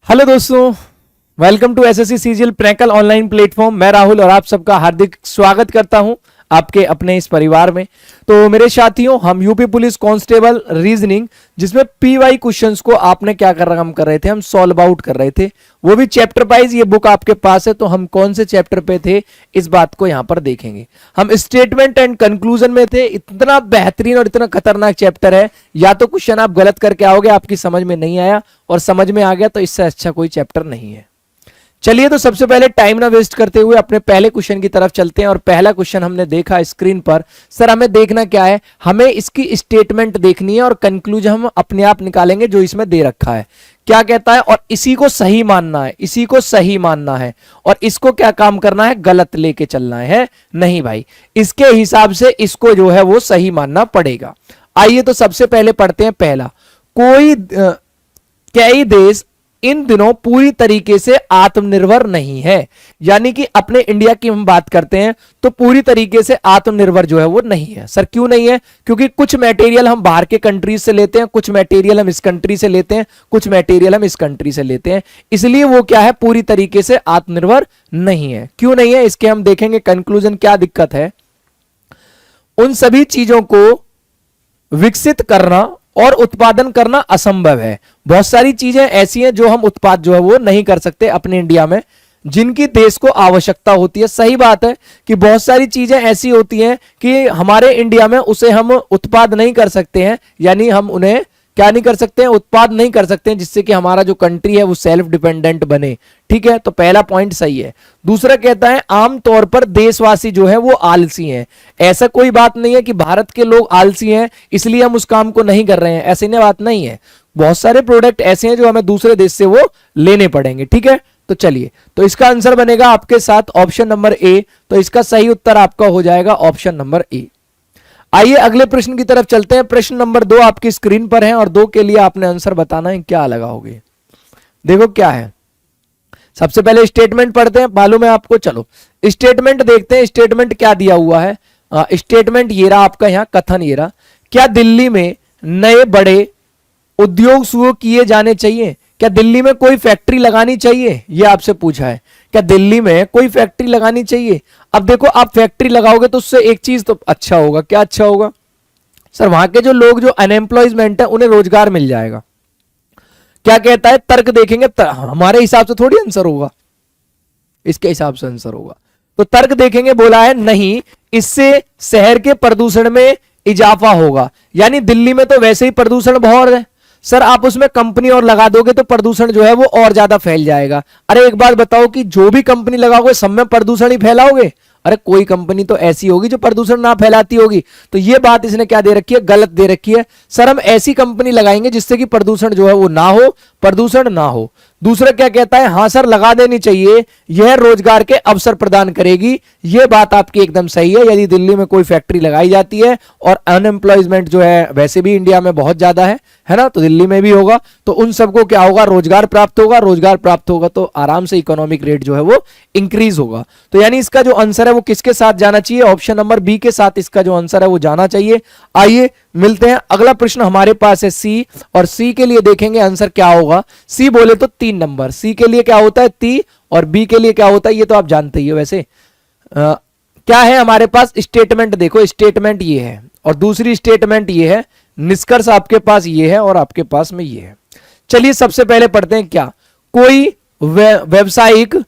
Hello दोस्तों, welcome to SSC CGL practical online platform. मैं राहुल और आप सबका हार्दिक स्वागत करता हूं आपके अपने इस परिवार में। तो मेरे साथियों, हम यूपी पुलिस कांस्टेबल रीजनिंग, जिसमें पीवाई क्वेश्चंस को आपने क्या काम कर रहे थे, हम सॉल्व आउट कर रहे थे, वो भी चैप्टर वाइज। ये बुक आपके पास है, तो हम कौन से चैप्टर पे थे इस बात को यहां पर देखेंगे। हम स्टेटमेंट एंड कंक्लूजन में थे। इतना बेहतरीन और इतना खतरनाक चैप्टर है, या तो क्वेश्चन आप गलत करके आओगे, आपकी समझ में नहीं आया, और समझ में आ गया तो इससे अच्छा कोई चैप्टर नहीं है। चलिए, तो सबसे पहले टाइम ना वेस्ट करते हुए अपने पहले क्वेश्चन की तरफ चलते हैं। और पहला क्वेश्चन हमने देखा स्क्रीन पर। सर, हमें देखना क्या है? हमें इसकी स्टेटमेंट देखनी है और कंक्लूजन हम अपने आप निकालेंगे जो इसमें दे रखा है। क्या कहता है? और इसी को सही मानना है, इसी को सही मानना है, और इसको क्या काम करना है? गलत लेके चलना है। नहीं भाई, इसके हिसाब से इसको जो है वो सही मानना पड़ेगा। आइए तो सबसे पहले पढ़ते हैं पहला। कई देश इन दिनों पूरी तरीके से आत्मनिर्भर नहीं है। यानी कि अपने इंडिया की हम बात करते हैं तो पूरी तरीके से आत्मनिर्भर जो है वो नहीं है। सर क्यों नहीं है? क्योंकि कुछ मटेरियल हम बाहर के कंट्रीज से लेते हैं, कुछ मटेरियल हम इस कंट्री से लेते हैं, कुछ मटेरियल हम इस कंट्री से लेते हैं, इसलिए वो क्या है? पूरी तरीके से आत्मनिर्भर नहीं है। क्यों नहीं है इसके हम देखेंगे कंक्लूजन। क्या दिक्कत है? उन सभी चीजों को विकसित करना और उत्पादन करना असंभव है। बहुत सारी चीजें ऐसी हैं जो हम उत्पाद जो है वो नहीं कर सकते अपने इंडिया में, जिनकी देश को आवश्यकता होती है। सही बात है कि बहुत सारी चीजें ऐसी होती हैं कि हमारे इंडिया में उसे हम उत्पाद नहीं कर सकते हैं, यानी हम उन्हें क्या नहीं कर सकते हैं? उत्पाद नहीं कर सकते हैं, जिससे कि हमारा जो कंट्री है वो सेल्फ डिपेंडेंट बने। ठीक है, तो पहला पॉइंट सही है। दूसरा कहता है आमतौर पर देशवासी जो है वो आलसी हैं। ऐसा कोई बात नहीं है कि भारत के लोग आलसी हैं इसलिए हम उस काम को नहीं कर रहे हैं, ऐसी बात नहीं है। बहुत सारे प्रोडक्ट ऐसे हैं जो हमें दूसरे देश से वो लेने पड़ेंगे। ठीक है, तो चलिए, तो इसका आंसर बनेगा आपके साथ ऑप्शन नंबर ए। तो इसका सही उत्तर आपका हो जाएगा ऑप्शन नंबर ए। आइए अगले प्रश्न की तरफ चलते हैं। प्रश्न नंबर 2 आपकी स्क्रीन पर है और 2 के लिए आपने आंसर बताना है। क्या लगाओगे? देखो क्या है। सबसे पहले स्टेटमेंट पढ़ते हैं, मालूम है आपको। चलो स्टेटमेंट देखते हैं, स्टेटमेंट क्या दिया हुआ है। स्टेटमेंट ये रहा आपका, यहां कथन ये रहा। क्या दिल्ली में नए बड़े उद्योग शुरू किए जाने चाहिए? क्या दिल्ली में कोई फैक्ट्री लगानी चाहिए? यह आपसे पूछा है। क्या दिल्ली में कोई फैक्ट्री लगानी चाहिए? अब देखो, आप फैक्ट्री लगाओगे तो उससे एक चीज तो अच्छा होगा। क्या अच्छा होगा? सर, वहां के जो लोग जो अनएम्प्लॉयमेंट है उन्हें रोजगार मिल जाएगा। क्या कहता है? तर्क देखेंगे, हमारे हिसाब से थोड़ी आंसर होगा, इसके हिसाब से आंसर होगा। तो तर्क देखेंगे, बोला है नहीं, इससे शहर के प्रदूषण में इजाफा होगा। यानी दिल्ली में तो वैसे ही प्रदूषण बहुत है सर, आप उसमें कंपनी और लगा दोगे तो प्रदूषण जो है वो और ज्यादा फैल जाएगा। अरे एक बात बताओ कि जो भी कंपनी लगाओगे सब में प्रदूषण ही फैलाओगे? अरे कोई कंपनी तो ऐसी होगी जो प्रदूषण ना फैलाती होगी। तो ये बात इसने क्या दे रखी है? गलत दे रखी है। सर, हम ऐसी कंपनी लगाएंगे जिससे कि प्रदूषण जो है वो ना हो, प्रदूषण ना हो। दूसरा क्या कहता है? हाँ सर, लगा देनी चाहिए, यह रोजगार के अवसर प्रदान करेगी। यह बात आपकी एकदम सही है। यदि दिल्ली में कोई फैक्ट्री लगाई जाती है और अनएम्प्लॉयमेंट जो है वैसे भी इंडिया में बहुत ज्यादा है ना, तो दिल्ली में भी होगा, तो उन सबको क्या होगा? रोजगार प्राप्त होगा। रोजगार प्राप्त होगा तो आराम से इकोनॉमिक रेट जो है वो इंक्रीज होगा। तो यानी इसका जो आंसर है वो किसके साथ जाना चाहिए? ऑप्शन नंबर बी के साथ इसका जो आंसर है वो जाना चाहिए। आइए मिलते हैं। अगला प्रश्न हमारे पास है सी, और सी के लिए देखेंगे आंसर क्या होगा। सी बोले तो 3 नंबर। सी के लिए क्या होता है? ती, और बी के लिए क्या होता है? ये तो आप जानते ही हो वैसे। क्या है हमारे पास? स्टेटमेंट देखो, स्टेटमेंट ये है और दूसरी स्टेटमेंट ये है, निष्कर्ष आपके पास ये है और आपके पास में ये है। चलिए सबसे पहले पढ़ते हैं। क्या कोई व्यवसायिक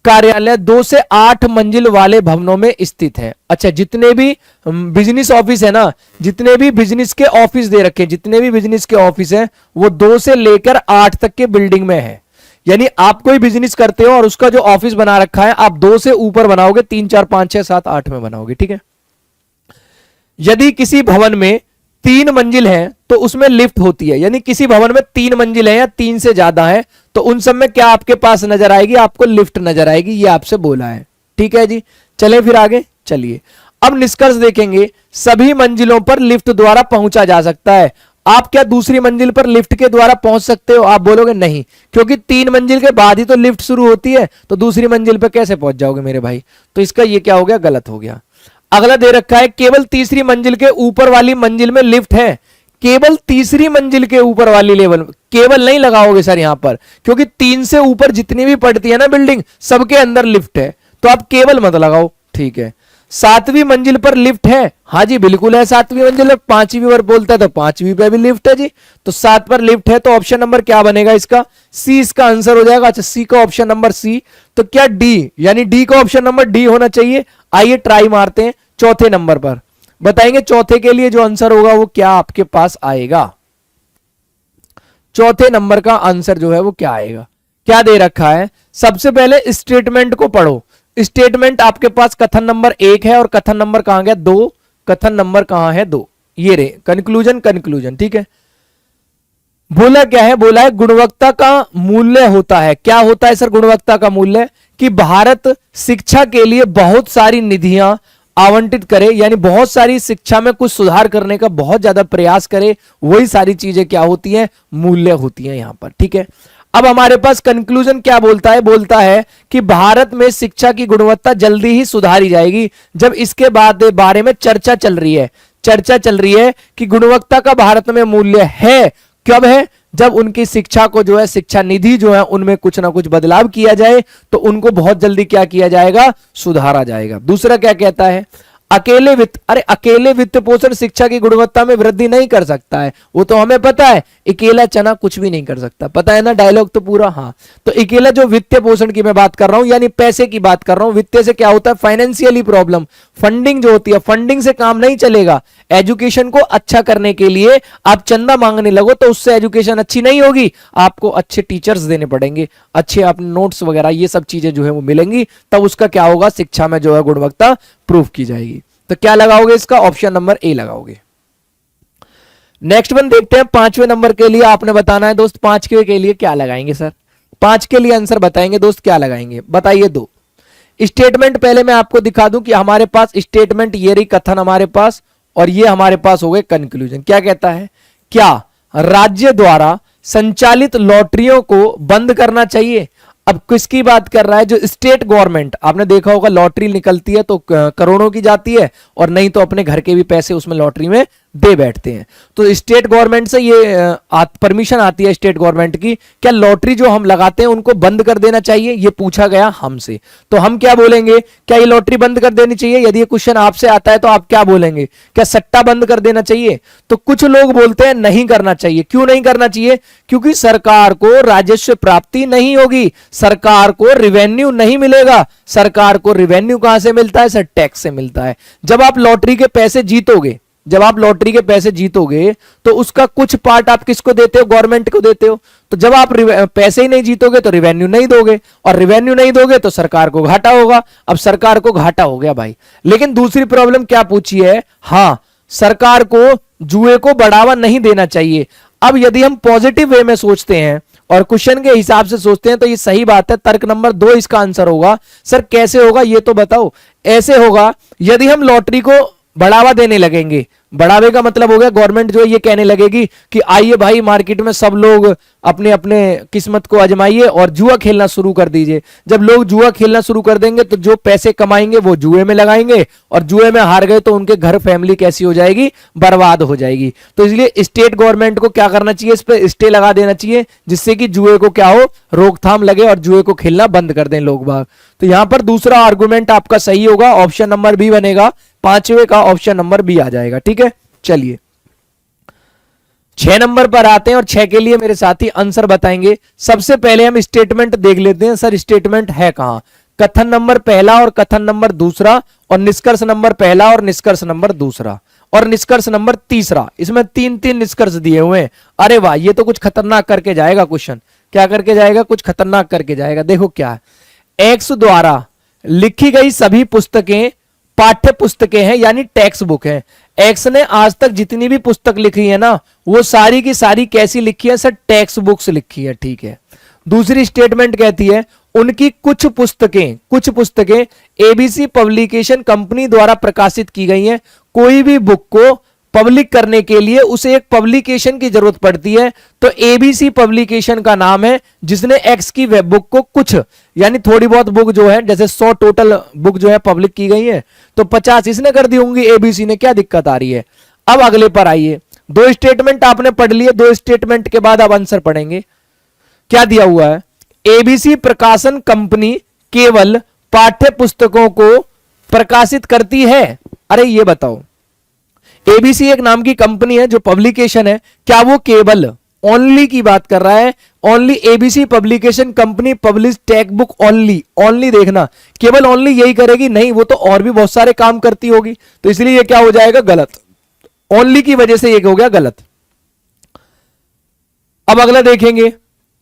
कार्यालय 2 से 8 मंजिल वाले भवनों में स्थित है? अच्छा, जितने भी बिजनेस ऑफिस है ना, जितने भी बिजनेस के ऑफिस दे रखे, जितने भी बिजनेस के ऑफिस हैं वो 2 से लेकर 8 तक के बिल्डिंग में है। यानी आप कोई बिजनेस करते हो और उसका जो ऑफिस बना रखा है आप 2 से ऊपर बनाओगे, 3 4 5 6 7 8 में बनाओगे। ठीक है। यदि किसी भवन में 3 मंजिल है तो उसमें लिफ्ट होती है। यानी किसी भवन में 3 मंजिल है या 3 से ज्यादा है तो उन सब में क्या आपके पास नजर आएगी? आपको लिफ्ट नजर आएगी। ये आपसे बोला है। ठीक है जी, चले फिर आगे चलिए। अब निष्कर्ष देखेंगे। सभी मंजिलों पर लिफ्ट द्वारा पहुंचा जा सकता है। आप क्या दूसरी मंजिल पर लिफ्ट के द्वारा पहुंच सकते हो? आप बोलोगे नहीं, क्योंकि 3 मंजिल के बाद ही तो लिफ्ट शुरू होती है, तो दूसरी मंजिल पर कैसे पहुंच जाओगे मेरे भाई? तो इसका ये क्या हो गया? गलत हो गया। अगला दे रखा है केवल तीसरी मंजिल के ऊपर वाली मंजिल में लिफ्ट है। केवल तीसरी मंजिल के ऊपर वाली लेवल, केवल नहीं लगाओगे सर यहां पर, क्योंकि 3 से ऊपर जितनी भी पड़ती है ना बिल्डिंग, सबके अंदर लिफ्ट है, तो आप केवल मत लगाओ, ठीक है। 7वीं मंजिल पर लिफ्ट है, हाँ जी बिल्कुल है 7वीं मंजिल पर। 5वीं पर बोलता है तो 5वीं पे भी लिफ्ट है जी, तो 7 पर लिफ्ट है, तो ऑप्शन नंबर क्या बनेगा इसका, सी इसका आंसर हो जाएगा। अच्छा सी का ऑप्शन नंबर सी, तो क्या डी, यानी डी का ऑप्शन नंबर डी होना चाहिए। आइए ट्राई मारते हैं चौथे नंबर पर, बताएंगे चौथे के लिए जो आंसर होगा वो क्या आपके पास आएगा। चौथे नंबर का आंसर जो है वो क्या आएगा, क्या दे रखा है। सबसे पहले स्टेटमेंट को पढ़ो। स्टेटमेंट आपके पास कथन नंबर 1 है और कथन नंबर कहां गया 2, कथन नंबर कहां है 2, ये रे कंक्लूजन, कंक्लूजन ठीक है। बोला क्या है, बोला है गुणवत्ता का मूल्य होता है। क्या होता है सर गुणवत्ता का मूल्य, कि भारत शिक्षा के लिए बहुत सारी निधियां आवंटित करे, यानी बहुत सारी शिक्षा में कुछ सुधार करने का बहुत ज्यादा प्रयास करे, वही सारी चीजें क्या होती हैं, मूल्य होती हैं यहां पर, ठीक है। अब हमारे पास कंक्लूजन क्या बोलता है, बोलता है कि भारत में शिक्षा की गुणवत्ता जल्दी ही सुधारी जाएगी। जब इसके बाद बारे में चर्चा चल रही है, चर्चा चल रही है कि गुणवत्ता का भारत में मूल्य है, कब है, जब उनकी शिक्षा को जो है, शिक्षा निधि जो है उनमें कुछ ना कुछ बदलाव किया जाए, तो उनको बहुत जल्दी क्या किया जाएगा, सुधारा जाएगा। दूसरा क्या कहता है, अकेले वित्त, अरे अकेले वित्त पोषण शिक्षा की गुणवत्ता में वृद्धि नहीं कर सकता है, वो तो हमें पता है। अकेला चना कुछ भी नहीं कर सकता, पता है ना डायलॉग तो पूरा, हाँ। तो अकेला जो वित्तीय पोषण की मैं बात कर रहा हूं, यानी पैसे की बात कर रहा हूं। वित्तीय से क्या होता है, फाइनेंशियली प्रॉब्लम, फंडिंग जो होती है, फंडिंग से काम नहीं चलेगा। एजुकेशन को अच्छा करने के लिए आप चंदा मांगने लगो तो उससे एजुकेशन अच्छी नहीं होगी, आपको अच्छे टीचर्स देने पड़ेंगे, अच्छे अपने नोट्स वगैरह ये सब चीजें जो है वो मिलेंगी, तब उसका क्या होगा, शिक्षा में जो है गुणवत्ता प्रूव की जाएगी। तो क्या लगाओगे इसका, ऑप्शन नंबर ए लगाओगे। नेक्स्ट वन देखते हैं 5वें नंबर के लिए आपने बताना है दोस्त, 5वें के लिए क्या लगाएंगे सर, 5 के लिए आंसर बताएंगे दोस्त, क्या लगाएंगे बताइए। 2 स्टेटमेंट पहले मैं आपको दिखा दूं कि हमारे पास स्टेटमेंट ये रही कथन हमारे पास, और ये हमारे पास हो गए कंक्लूजन। क्या कहता है, क्या राज्य द्वारा संचालित लॉटरियों को बंद करना चाहिए। अब किसकी बात कर रहा है, जो स्टेट गवर्नमेंट, आपने देखा होगा लॉटरी निकलती है तो करोड़ों की जाती है, और नहीं तो अपने घर के भी पैसे उसमें लॉटरी में दे बैठते हैं। तो स्टेट गवर्नमेंट से ये परमिशन आती है स्टेट गवर्नमेंट की, क्या लॉटरी जो हम लगाते हैं उनको बंद कर देना चाहिए, ये पूछा गया हमसे। तो हम क्या बोलेंगे, क्या ये लॉटरी बंद कर देनी चाहिए। यदि ये क्वेश्चन आपसे आता है तो आप क्या बोलेंगे, क्या सट्टा बंद कर देना चाहिए। तो कुछ लोग बोलते हैं नहीं करना चाहिए। क्यों नहीं करना चाहिए, क्योंकि सरकार को राजस्व प्राप्ति नहीं होगी, सरकार को रिवेन्यू नहीं मिलेगा। सरकार को रिवेन्यू कहां से मिलता है सर, टैक्स से मिलता है। जब आप लॉटरी के पैसे जीतोगे, जब आप लॉटरी के पैसे जीतोगे तो उसका कुछ पार्ट आप किसको देते हो, गवर्नमेंट को देते हो। तो जब आप पैसे ही नहीं जीतोगे तो रिवेन्यू नहीं दोगे, और रिवेन्यू नहीं दोगे तो सरकार को घाटा होगा। अब सरकार को घाटा हो गया भाई। लेकिन दूसरी प्रॉब्लम क्या पूछी है, हां सरकार को जुए को बढ़ावा नहीं देना चाहिए। अब यदि हम पॉजिटिव वे में सोचते हैं और क्वेश्चन के हिसाब से सोचते हैं तो ये सही बात है, तर्क नंबर 2 इसका आंसर होगा। सर कैसे होगा ये तो बताओ। ऐसे होगा, यदि हम लॉटरी को बढ़ावा देने लगेंगे, बढ़ावे का मतलब हो गया गवर्नमेंट जो है ये कहने लगेगी कि आइए भाई मार्केट में सब लोग अपने अपने किस्मत को आजमाइए और जुआ खेलना शुरू कर दीजिए। जब लोग जुआ खेलना शुरू कर देंगे तो जो पैसे कमाएंगे वो जुए में लगाएंगे, और जुए में हार गए तो उनके घर फैमिली कैसी हो जाएगी, बर्बाद हो जाएगी। तो इसलिए स्टेट गवर्नमेंट को क्या करना चाहिए, इस पर स्टे लगा देना चाहिए, जिससे कि जुए को क्या हो, रोकथाम लगे और जुए को खेलना बंद कर दें लोग बाग। तो यहां पर दूसरा आर्गुमेंट आपका सही होगा, ऑप्शन नंबर बी बनेगा। 5वें का ऑप्शन नंबर बी आ जाएगा, ठीक है। चलिए 6 नंबर पर आते हैं, और 6 के लिए मेरे साथी आंसर बताएंगे। सबसे पहले हम स्टेटमेंट देख लेते हैं, सर स्टेटमेंट है कहां। कथन नंबर पहला और कथन नंबर दूसरा, और निष्कर्ष नंबर पहला और निष्कर्ष नंबर दूसरा, और निष्कर्ष नंबर तीसरा। इसमें 3-3 निष्कर्ष दिए हुए हैं। अरे वाह, ये तो कुछ खतरनाक करके जाएगा क्वेश्चन। क्या करके जाएगा, कुछ खतरनाक करके जाएगा। देखो क्या है, एक्स द्वारा लिखी गई सभी पुस्तकें पाठ्य पुस्तकें हैं, यानी टेक्स्ट बुक है। एक्स ने आज तक जितनी भी पुस्तक लिखी है ना, वो सारी की सारी कैसी लिखी है सर, टेक्स्ट बुक्स लिखी है, ठीक है। दूसरी स्टेटमेंट कहती है उनकी कुछ पुस्तकें एबीसी पब्लिकेशन कंपनी द्वारा प्रकाशित की गई हैं। कोई भी बुक को पब्लिक करने के लिए उसे एक पब्लिकेशन की जरूरत पड़ती है, तो एबीसी पब्लिकेशन का नाम है जिसने एक्स की वेब बुक को कुछ, यानी थोड़ी बहुत बुक जो है, जैसे 100 टोटल बुक जो है पब्लिक की गई है, तो 50 इसने कर दी होंगी एबीसी ने। क्या दिक्कत आ रही है। अब अगले पर आइए, दो स्टेटमेंट आपने पढ़ लिए, दो स्टेटमेंट के बाद आप आंसर पढ़ेंगे। क्या दिया हुआ है, एबीसी प्रकाशन कंपनी केवल पाठ्य पुस्तकों को प्रकाशित करती है। अरे ये बताओ, एबीसी एक नाम की कंपनी है जो पब्लिकेशन है, क्या वो केवल ओनली की बात कर रहा है? Only ABC publication company publish text book only, only देखना, केवल ओनली यही करेगी? नहीं, वो तो और भी बहुत सारे काम करती होगी, तो इसलिए ये क्या हो जाएगा, गलत। ओनली की वजह से ये हो गया गलत। अब अगला देखेंगे,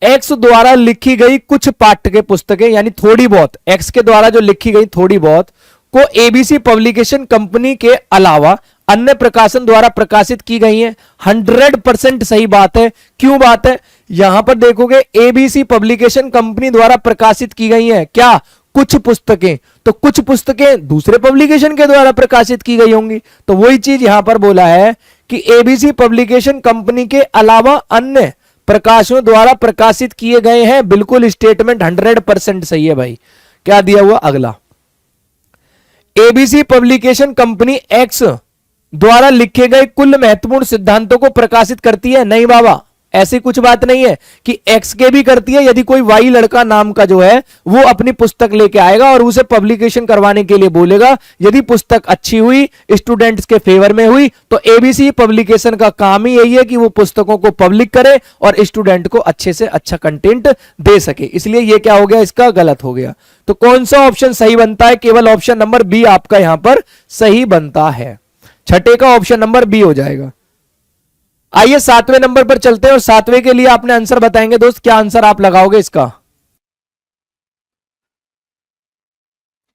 एक्स द्वारा लिखी गई कुछ पाठ्य पुस्तकें, यानी थोड़ी बहुत, एक्स के द्वारा जो लिखी गई थोड़ी बहुत को एबीसी पब्लिकेशन कंपनी के अलावा अन्य प्रकाशन द्वारा प्रकाशित की गई हैं। 100% सही बात है। क्यों बात है? यहां पर देखोगे एबीसी पब्लिकेशन कंपनी द्वारा प्रकाशित की गई हैं क्या, कुछ पुस्तकें, तो कुछ पुस्तकें दूसरे पब्लिकेशन के द्वारा प्रकाशित की गई होंगी, तो वही चीज यहां पर बोला है कि एबीसी पब्लिकेशन कंपनी के अलावा अन्य प्रकाशनों द्वारा प्रकाशित किए गए हैं। बिल्कुल स्टेटमेंट 100% सही है भाई। क्या दिया हुआ अगला, एबीसी पब्लिकेशन कंपनी एक्स द्वारा लिखे गए कुल महत्वपूर्ण सिद्धांतों को प्रकाशित करती है। नहीं बाबा, ऐसी कुछ बात नहीं है कि एक्स के भी करती है। यदि कोई वाई लड़का नाम का जो है वो अपनी पुस्तक लेके आएगा और उसे पब्लिकेशन करवाने के लिए बोलेगा, यदि पुस्तक अच्छी हुई, स्टूडेंट्स के फेवर में हुई, तो एबीसी पब्लिकेशन का काम ही यही है कि वो पुस्तकों को पब्लिक करे और स्टूडेंट को अच्छे से अच्छा कंटेंट दे सके। इसलिए ये क्या हो गया, इसका गलत हो गया। तो कौन सा ऑप्शन सही बनता है? केवल ऑप्शन नंबर बी आपका यहां पर सही बनता है। छठे का ऑप्शन नंबर बी हो जाएगा। आइए 7वें नंबर पर चलते हैं और 7वें के लिए आपने आंसर बताएंगे दोस्त। क्या आंसर आप लगाओगे इसका?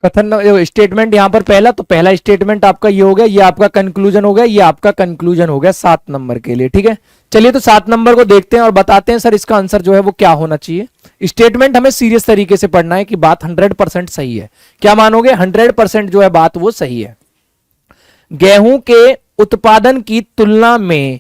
कथन स्टेटमेंट यहां पर पहला, तो पहला स्टेटमेंट आपका ये हो गया, ये आपका कंक्लूजन हो गया, ये आपका कंक्लूजन हो गया 7 नंबर के लिए। ठीक है, चलिए तो 7 नंबर को देखते हैं और बताते हैं सर इसका आंसर जो है वो क्या होना चाहिए। स्टेटमेंट हमें सीरियस तरीके से पढ़ना है कि बात 100% सही है। क्या मानोगे? 100% जो है बात वो सही है। गेहूं के उत्पादन की तुलना में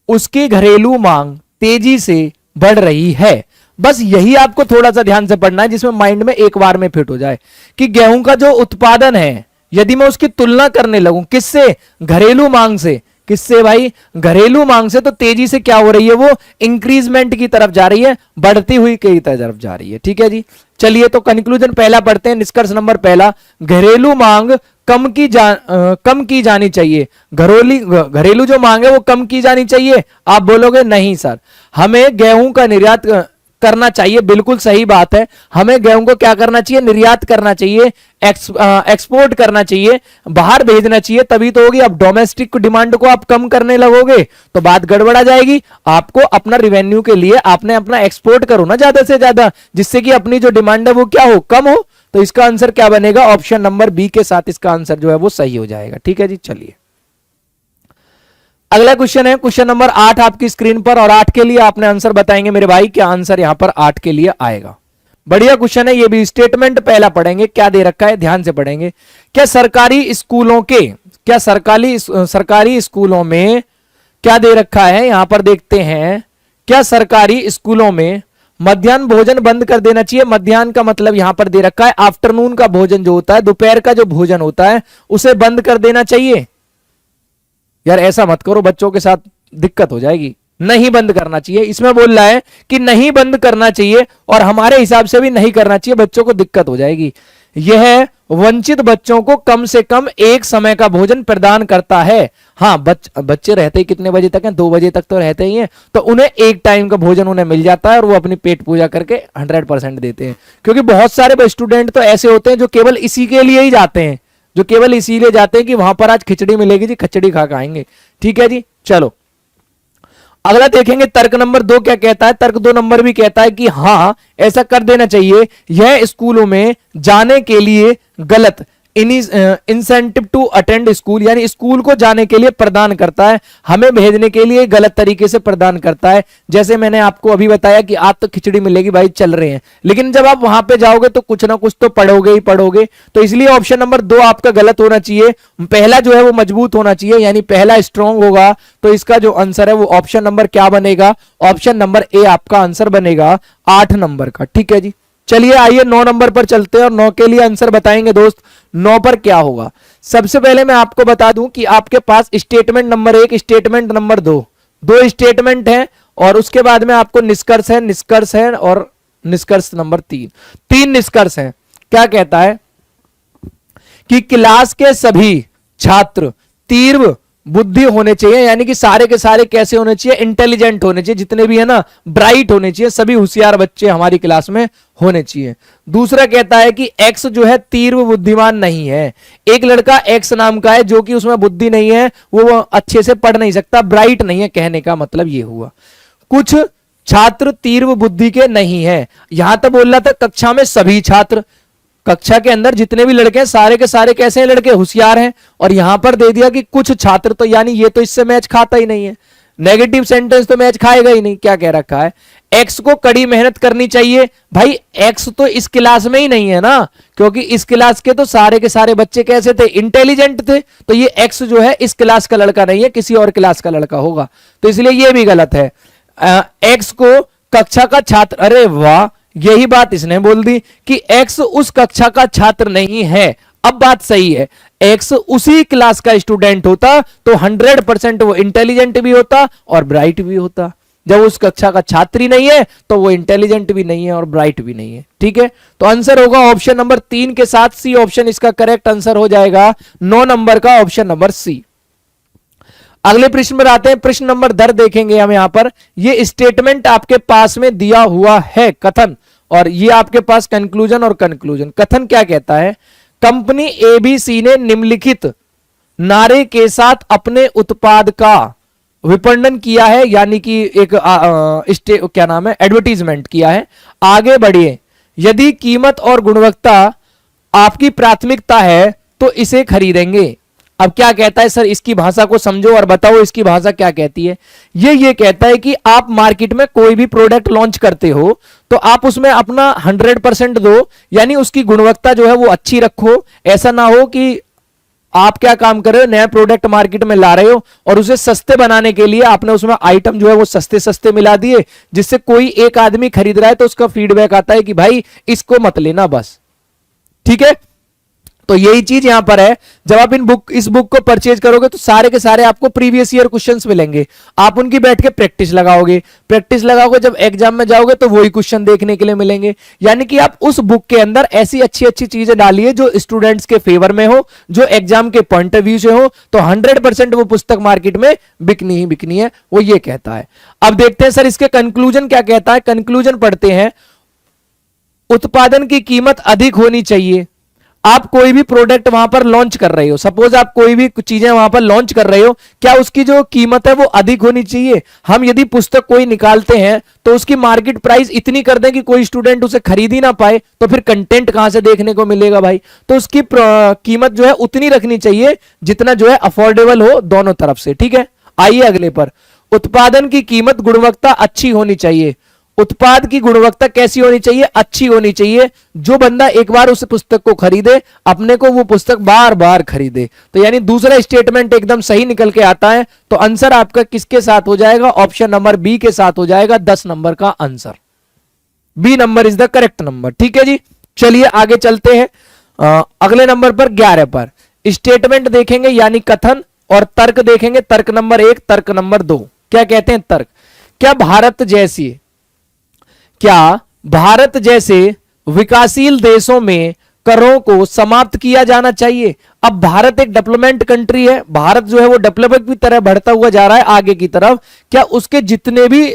उसकी घरेलू मांग तेजी से बढ़ रही है। बस यही आपको थोड़ा सा ध्यान से पढ़ना है, जिसमें माइंड में एक बार में फिट हो जाए कि गेहूं का जो उत्पादन है, यदि मैं उसकी तुलना करने लगूं किससे, घरेलू मांग से, किससे भाई, घरेलू मांग से, तो तेजी से क्या हो रही है, वो इंक्रीजमेंट की तरफ जा रही है, बढ़ती हुई की तरफ जा रही है। ठीक है जी, चलिए तो कंक्लूजन पहला पढ़ते हैं। निष्कर्ष नंबर पहला, घरेलू मांग कम की जानी चाहिए। घरेलू जो मांग है वो कम की जानी चाहिए। आप बोलोगे नहीं सर, हमें गेहूं का निर्यात करना चाहिए। बिल्कुल सही बात है, हमें गेहूं को क्या करना चाहिए, निर्यात करना चाहिए, एक्सपोर्ट करना चाहिए, बाहर भेजना चाहिए, तभी तो होगी। अब डोमेस्टिक डिमांड को आप कम करने लगोगे तो बात गड़बड़ा जाएगी। आपको अपना रिवेन्यू के लिए आपने अपना एक्सपोर्ट करो ना ज्यादा से ज्यादा, जिससे कि अपनी जो डिमांड है वो क्या हो, कम हो। तो इसका आंसर क्या बनेगा, ऑप्शन नंबर बी के साथ इसका आंसर जो है वो सही हो जाएगा। ठीक है जी, चलिए अगला क्वेश्चन है, क्वेश्चन नंबर 8 आपकी स्क्रीन पर, और 8 के लिए आपने आंसर बताएंगे मेरे भाई। क्या आंसर यहां पर 8 के लिए आएगा? बढ़िया क्वेश्चन है ये भी। स्टेटमेंट पहला पढ़ेंगे, क्या दे रखा है ध्यान से पढ़ेंगे। क्या सरकारी स्कूलों में क्या दे रखा है, यहां पर देखते हैं। क्या सरकारी स्कूलों में मध्याह्न भोजन बंद कर देना चाहिए? मध्याह्न का मतलब यहां पर दे रखा है आफ्टरनून का भोजन जो होता है, दोपहर का जो भोजन होता है, उसे बंद कर देना चाहिए। यार ऐसा मत करो, बच्चों के साथ दिक्कत हो जाएगी। नहीं बंद करना चाहिए, इसमें बोल रहा है कि नहीं बंद करना चाहिए, और हमारे हिसाब से भी नहीं करना चाहिए, बच्चों को दिक्कत हो जाएगी। यह वंचित बच्चों को कम से कम एक समय का भोजन प्रदान करता है। हाँ, बच्चे रहते ही कितने बजे तक हैं, 2 बजे तक तो रहते ही हैं, तो उन्हें एक टाइम का भोजन उन्हें मिल जाता है और वो अपनी पेट पूजा करके 100% देते हैं। क्योंकि बहुत सारे स्टूडेंट तो ऐसे होते हैं जो केवल इसी के लिए ही जाते हैं, जो केवल इसीलिए जाते हैं कि वहां पर आज खिचड़ी मिलेगी जी, खिचड़ी खा के आएंगे। ठीक है जी, चलो अगला देखेंगे। तर्क नंबर 2 क्या कहता है? तर्क 2 नंबर भी कहता है कि हाँ ऐसा कर देना चाहिए। यह स्कूलों में जाने के लिए गलत इंसेंटिव टू अटेंड स्कूल, यानी स्कूल को जाने के लिए प्रदान करता है, हमें भेजने के लिए गलत तरीके से प्रदान करता है। जैसे मैंने आपको अभी बताया कि आज तो खिचड़ी मिलेगी भाई, चल रहे हैं, लेकिन जब आप वहां पे जाओगे तो कुछ ना कुछ तो पढ़ोगे ही पढ़ोगे। तो इसलिए ऑप्शन नंबर 2 आपका गलत होना चाहिए। पहला जो है वो मजबूत होना चाहिए, यानी पहला स्ट्रॉन्ग होगा। तो इसका जो आंसर है वो ऑप्शन नंबर क्या बनेगा, ऑप्शन नंबर ए आपका आंसर बनेगा 8 नंबर का। ठीक है जी, चलिए आइए 9 नंबर पर चलते हैं और 9 के लिए आंसर बताएंगे दोस्त। 9 पर क्या होगा? सबसे पहले मैं आपको बता दूं कि आपके पास स्टेटमेंट नंबर 1, स्टेटमेंट नंबर 2, दो स्टेटमेंट हैं, और उसके बाद में आपको निष्कर्ष है और निष्कर्ष नंबर 3, तीन निष्कर्ष हैं। क्या कहता है कि क्लास के सभी छात्र तीव्र बुद्धि होने चाहिए, यानी कि सारे के सारे कैसे होने चाहिए, इंटेलिजेंट होने चाहिए, जितने भी है ना ब्राइट होने चाहिए, सभी होशियार बच्चे हमारी क्लास में होने चाहिए। दूसरा कहता है कि एक्स जो है तीव्र बुद्धिमान नहीं है। एक लड़का एक्स नाम का है जो कि उसमें बुद्धि नहीं है, वो अच्छे से पढ़ नहीं सकता, ब्राइट नहीं है, कहने का मतलब ये हुआ। कुछ छात्र तीव्र बुद्धि के नहीं है, यहां तक बोल रहा था कक्षा में सभी छात्र, कक्षा के अंदर जितने भी लड़के हैं सारे के सारे कैसे हैं, लड़के होशियार हैं, और यहां पर दे दिया कि कुछ छात्र, तो यानी ये तो इससे मैच खाता ही नहीं है, नेगेटिव सेंटेंस तो मैच खाएगा ही नहीं। क्या कह रखा है, एक्स को कड़ी मेहनत करनी चाहिए। भाई एक्स तो इस क्लास में ही नहीं है ना, क्योंकि इस क्लास के तो सारे के सारे बच्चे कैसे थे, इंटेलिजेंट थे, तो ये एक्स जो है इस क्लास का लड़का नहीं है, किसी और क्लास का लड़का होगा, तो इसलिए ये भी गलत है। एक्स को कक्षा का छात्र, अरे वाह, यही बात इसने बोल दी कि एक्स उस कक्षा का छात्र नहीं है। अब बात सही है, एक्स उसी क्लास का स्टूडेंट होता तो 100% वो इंटेलिजेंट भी होता और ब्राइट भी होता। जब उस कक्षा का छात्र ही नहीं है तो वो इंटेलिजेंट भी नहीं है और ब्राइट भी नहीं है। ठीक है, तो आंसर होगा ऑप्शन नंबर 3 के साथ सी ऑप्शन इसका करेक्ट आंसर हो जाएगा, 9 नंबर का ऑप्शन नंबर सी। अगले प्रश्न पर आते हैं, प्रश्न नंबर 10 देखेंगे हम यहां पर। ये स्टेटमेंट आपके पास में दिया हुआ है कथन, और ये आपके पास कंक्लूजन और कंक्लूजन। कथन क्या कहता है, कंपनी एबीसी ने निम्नलिखित नारे के साथ अपने उत्पाद का विपणन किया है, यानी कि एक क्या नाम है, एडवर्टीजमेंट किया है। आगे बढ़िए, यदि कीमत और गुणवत्ता आपकी प्राथमिकता है तो इसे खरीदेंगे। अब क्या कहता है सर, इसकी भाषा को समझो और बताओ इसकी भाषा क्या कहती है। ये कहता है कि आप मार्केट में कोई भी प्रोडक्ट लॉन्च करते हो तो आप उसमें अपना 100% दो, यानी उसकी गुणवत्ता जो है वो अच्छी रखो। ऐसा ना हो कि आप क्या काम कर रहे हो, नया प्रोडक्ट मार्केट में ला रहे हो और उसे सस्ते बनाने के लिए आपने उसमें आइटम जो है वो सस्ते सस्ते मिला दिए, जिससे कोई एक आदमी खरीद रहा है तो उसका फीडबैक आता है कि भाई इसको मत लेना बस। ठीक है, तो यही चीज यहां पर है। जब आप इस बुक को परचेज करोगे तो सारे के सारे आपको प्रीवियस ईयर क्वेश्चंस मिलेंगे, आप उनकी बैठ के प्रैक्टिस लगाओगे, जब एग्जाम में जाओगे तो वही क्वेश्चन देखने के लिए मिलेंगे। यानी कि आप उस बुक के अंदर ऐसी अच्छी अच्छी चीजें डालिए जो स्टूडेंट्स के फेवर में हो, जो एग्जाम के पॉइंट ऑफ व्यू से हो, तो 100% वो पुस्तक मार्केट में बिकनी ही बिकनी है, वो ये कहता है। अब देखते हैं सर इसके कंक्लूजन क्या कहता है। कंक्लूजन पढ़ते हैं, उत्पादन की कीमत अधिक होनी चाहिए। आप कोई भी प्रोडक्ट वहां पर लॉन्च कर रहे हो, सपोज आप कोई भी चीजें वहां पर लॉन्च कर रहे हो, क्या उसकी जो कीमत है वो अधिक होनी चाहिए। हम यदि पुस्तक कोई निकालते हैं तो उसकी मार्केट प्राइस इतनी कर दें कि कोई स्टूडेंट उसे खरीद ही ना पाए, तो फिर कंटेंट कहां से देखने को मिलेगा भाई। तो उसकी कीमत जो है उतनी रखनी चाहिए जितना जो है अफोर्डेबल हो दोनों तरफ से। ठीक है, आइए अगले पर, उत्पादन की कीमत गुणवत्ता अच्छी होनी चाहिए। उत्पाद की गुणवत्ता कैसी होनी चाहिए, अच्छी होनी चाहिए। जो बंदा एक बार उस पुस्तक को खरीदे, अपने को वो पुस्तक बार बार खरीदे। तो यानी दूसरा स्टेटमेंट एकदम सही निकल के आता है। तो आंसर आपका किसके साथ हो जाएगा, ऑप्शन नंबर बी के साथ हो जाएगा, 10 नंबर का answer. B number is the correct number. ठीक है जी, चलिए आगे चलते हैं। अगले नंबर पर 11 पर स्टेटमेंट देखेंगे, यानी कथन, और तर्क देखेंगे। तर्क नंबर 1, तर्क नंबर 2। क्या कहते हैं तर्क, क्या भारत जैसे विकासशील देशों में करों को समाप्त किया जाना चाहिए। अब भारत एक डेवलपमेंट कंट्री है, भारत जो है वो डेवलपमेंट की तरह बढ़ता हुआ जा रहा है आगे की तरफ। क्या उसके जितने भी